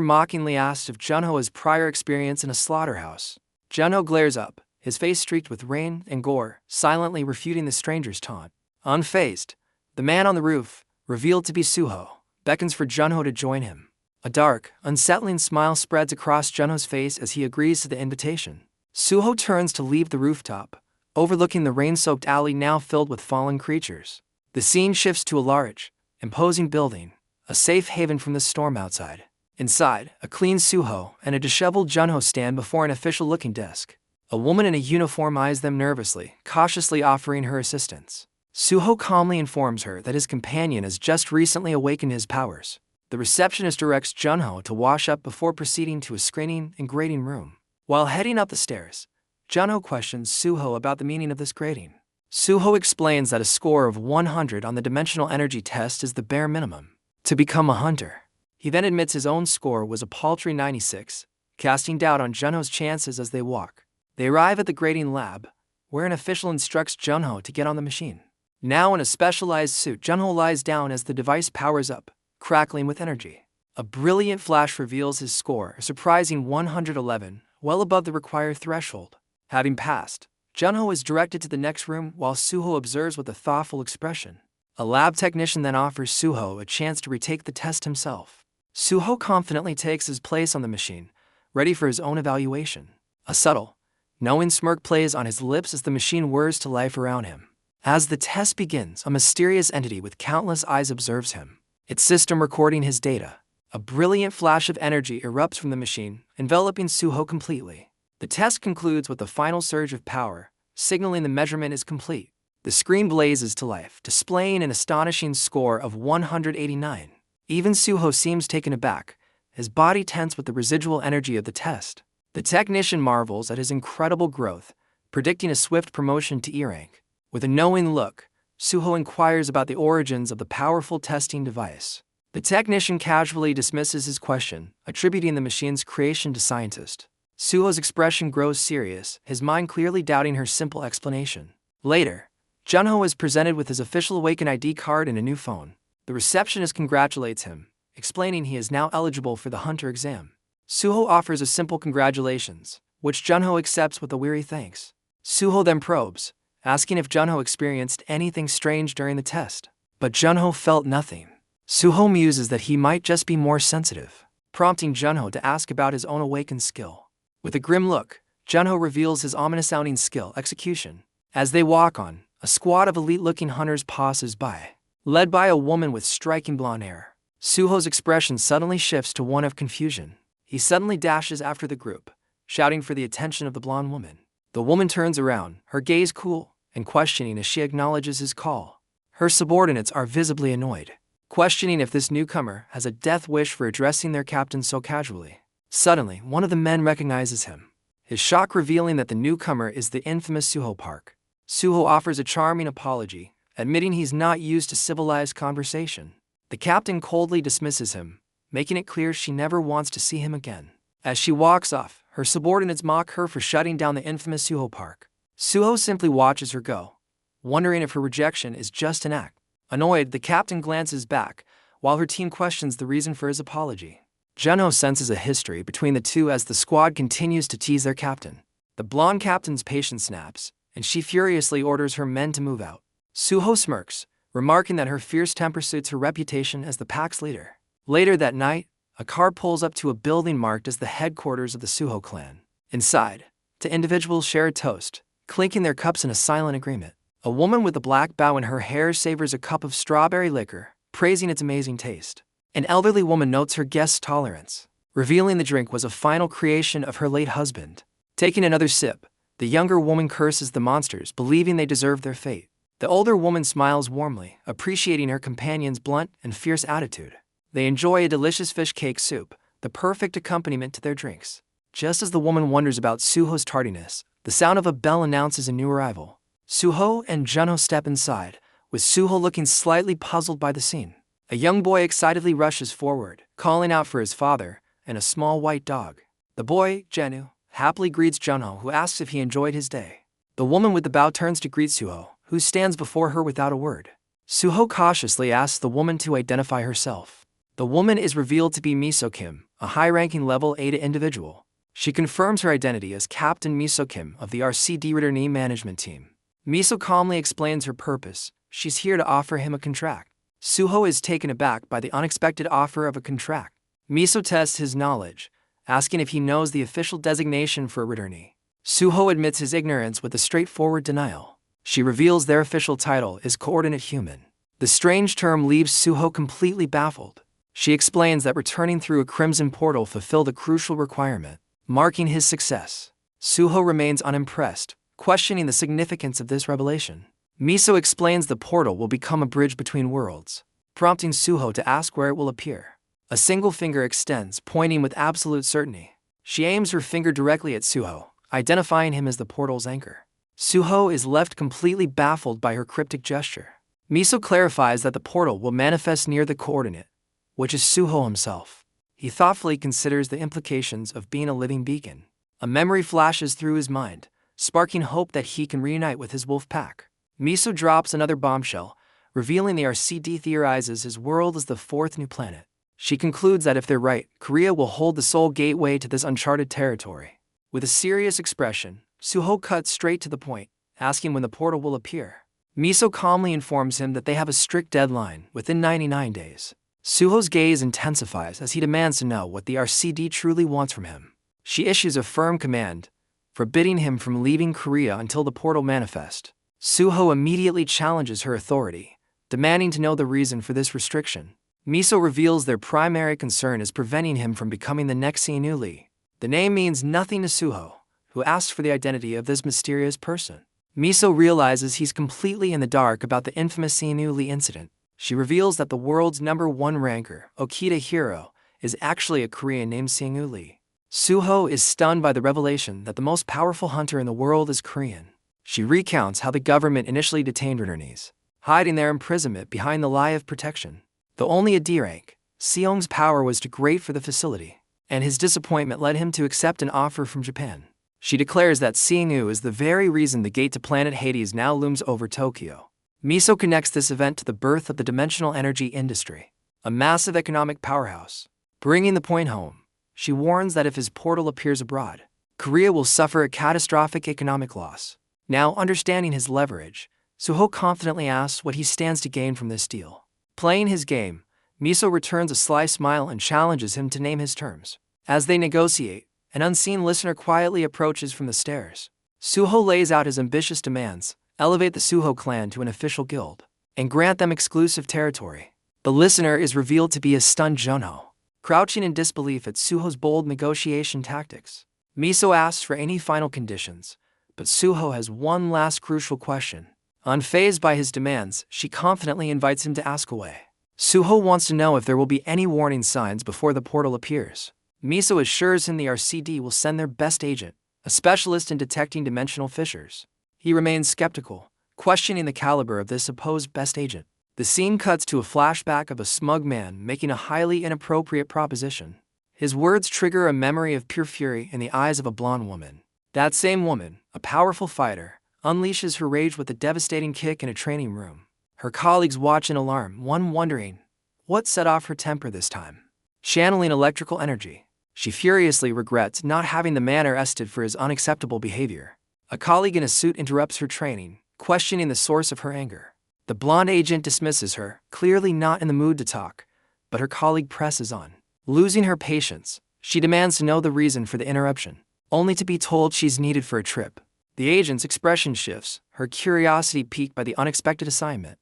mockingly asks if Junho has prior experience in a slaughterhouse. Junho glares up, his face streaked with rain and gore, silently refuting the stranger's taunt. Unfazed, the man on the roof, revealed to be Suho, beckons for Junho to join him. A dark, unsettling smile spreads across Junho's face as he agrees to the invitation. Suho turns to leave the rooftop, overlooking the rain-soaked alley now filled with fallen creatures. The scene shifts to a large, imposing building, a safe haven from the storm outside. Inside, a clean Suho and a disheveled Junho stand before an official-looking desk. A woman in a uniform eyes them nervously, cautiously offering her assistance. Suho calmly informs her that his companion has just recently awakened his powers. The receptionist directs Junho to wash up before proceeding to a screening and grading room. While heading up the stairs, Junho questions Suho about the meaning of this grading. Suho explains that a score of 100 on the dimensional energy test is the bare minimum to become a hunter. He then admits his own score was a paltry 96, casting doubt on Junho's chances as they walk. They arrive at the grading lab, where an official instructs Junho to get on the machine. Now in a specialized suit, Junho lies down as the device powers up, crackling with energy. A brilliant flash reveals his score, a surprising 111, well above the required threshold. Having passed, Junho is directed to the next room while Suho observes with a thoughtful expression. A lab technician then offers Suho a chance to retake the test himself. Suho confidently takes his place on the machine, ready for his own evaluation. A subtle, knowing smirk plays on his lips as the machine whirs to life around him. As the test begins, a mysterious entity with countless eyes observes him, its system recording his data. A brilliant flash of energy erupts from the machine, enveloping Suho completely. The test concludes with a final surge of power, signaling the measurement is complete. The screen blazes to life, displaying an astonishing score of 189. Even Suho seems taken aback, his body tense with the residual energy of the test. The technician marvels at his incredible growth, predicting a swift promotion to E rank. With a knowing look, Suho inquires about the origins of the powerful testing device. The technician casually dismisses his question, attributing the machine's creation to scientists. Suho's expression grows serious, his mind clearly doubting her simple explanation. Later, Junho is presented with his official Awaken ID card and a new phone. The receptionist congratulates him, explaining he is now eligible for the hunter exam. Suho offers a simple congratulations, which Junho accepts with a weary thanks. Suho then probes, asking if Junho experienced anything strange during the test. But Junho felt nothing. Suho muses that he might just be more sensitive, prompting Junho to ask about his own awakened skill. With a grim look, Junho reveals his ominous-sounding skill, execution. As they walk on, a squad of elite-looking hunters passes by, led by a woman with striking blonde hair. Suho's expression suddenly shifts to one of confusion. He suddenly dashes after the group, shouting for the attention of the blonde woman. The woman turns around, her gaze cool and questioning as she acknowledges his call. Her subordinates are visibly annoyed, questioning if this newcomer has a death wish for addressing their captain so casually. Suddenly, one of the men recognizes him, his shock revealing that the newcomer is the infamous Suho Park. Suho offers a charming apology, admitting he's not used to civilized conversation. The captain coldly dismisses him, making it clear she never wants to see him again. As she walks off, her subordinates mock her for shutting down the infamous Suho Park. Suho simply watches her go, wondering if her rejection is just an act. Annoyed, the captain glances back, while her team questions the reason for his apology. Junho senses a history between the two as the squad continues to tease their captain. The blonde captain's patience snaps, and she furiously orders her men to move out. Suho smirks, remarking that her fierce temper suits her reputation as the pack's leader. Later that night, a car pulls up to a building marked as the headquarters of the Suho clan. Inside, two individuals share a toast, clinking their cups in a silent agreement. A woman with a black bow in her hair savors a cup of strawberry liquor, praising its amazing taste. An elderly woman notes her guest's tolerance, revealing the drink was a final creation of her late husband. Taking another sip, the younger woman curses the monsters, believing they deserve their fate. The older woman smiles warmly, appreciating her companion's blunt and fierce attitude. They enjoy a delicious fish cake soup, the perfect accompaniment to their drinks. Just as the woman wonders about Suho's tardiness, the sound of a bell announces a new arrival. Suho and Junho step inside, with Suho looking slightly puzzled by the scene. A young boy excitedly rushes forward, calling out for his father and a small white dog. The boy, Jenu, happily greets Junho, who asks if he enjoyed his day. The woman with the bow turns to greet Suho, who stands before her without a word. Suho cautiously asks the woman to identify herself. The woman is revealed to be Miso Kim, a high-ranking level 8 individual. She confirms her identity as Captain Miso Kim of the RCD Return management team. Miso calmly explains her purpose. She's here to offer him a contract. Suho is taken aback by the unexpected offer of a contract. Miso tests his knowledge, asking if he knows the official designation for a returnee. Suho admits his ignorance with a straightforward denial. She reveals their official title is coordinate human. The strange term leaves Suho completely baffled. She explains that returning through a crimson portal fulfilled a crucial requirement, marking his success. Suho remains unimpressed, questioning the significance of this revelation. Miso explains the portal will become a bridge between worlds, prompting Suho to ask where it will appear. A single finger extends, pointing with absolute certainty. She aims her finger directly at Suho, identifying him as the portal's anchor. Suho is left completely baffled by her cryptic gesture. Miso clarifies that the portal will manifest near the coordinate, which is Suho himself. He thoughtfully considers the implications of being a living beacon. A memory flashes through his mind, sparking hope that he can reunite with his wolf pack. Miso drops another bombshell, revealing the RCD theorizes his world is the fourth new planet. She concludes that if they're right, Korea will hold the sole gateway to this uncharted territory. With a serious expression, Suho cuts straight to the point, asking when the portal will appear. Miso calmly informs him that they have a strict deadline, within 99 days. Suho's gaze intensifies as he demands to know what the RCD truly wants from him. She issues a firm command, forbidding him from leaving Korea until the portal manifests. Suho immediately challenges her authority, demanding to know the reason for this restriction. Miso reveals their primary concern is preventing him from becoming the next Seonu Lee. The name means nothing to Suho, who asks for the identity of this mysterious person. Miso realizes he's completely in the dark about the infamous Seonu Lee incident. She reveals that the world's #1 ranker, Okita Hiro, is actually a Korean named Seonu Lee. Suho is stunned by the revelation that the most powerful hunter in the world is Korean. She recounts how the government initially detained returnees, hiding their imprisonment behind the lie of protection. Though only a D rank, Seong's power was too great for the facility, and his disappointment led him to accept an offer from Japan. She declares that Seonu is the very reason the gate to planet Hades now looms over Tokyo. Miso connects this event to the birth of the dimensional energy industry, a massive economic powerhouse. Bringing the point home, she warns that if his portal appears abroad, Korea will suffer a catastrophic economic loss. Now understanding his leverage, Suho confidently asks what he stands to gain from this deal. Playing his game, Miso returns a sly smile and challenges him to name his terms. As they negotiate, an unseen listener quietly approaches from the stairs. Suho lays out his ambitious demands: elevate the Suho clan to an official guild, and grant them exclusive territory. The listener is revealed to be a stunned Junho, crouching in disbelief at Suho's bold negotiation tactics. Miso asks for any final conditions, but Suho has one last crucial question. Unfazed by his demands, she confidently invites him to ask away. Suho wants to know if there will be any warning signs before the portal appears. Miso assures him the RCD will send their best agent, a specialist in detecting dimensional fissures. He remains skeptical, questioning the caliber of this supposed best agent. The scene cuts to a flashback of a smug man making a highly inappropriate proposition. His words trigger a memory of pure fury in the eyes of a blonde woman. That same woman, a powerful fighter, unleashes her rage with a devastating kick in a training room. Her colleagues watch in alarm, one wondering what set off her temper this time. Channeling electrical energy, she furiously regrets not having the man arrested for his unacceptable behavior. A colleague in a suit interrupts her training, questioning the source of her anger. The blonde agent dismisses her, clearly not in the mood to talk, but her colleague presses on. Losing her patience, she demands to know the reason for the interruption, only to be told she's needed for a trip. The agent's expression shifts, her curiosity piqued by the unexpected assignment.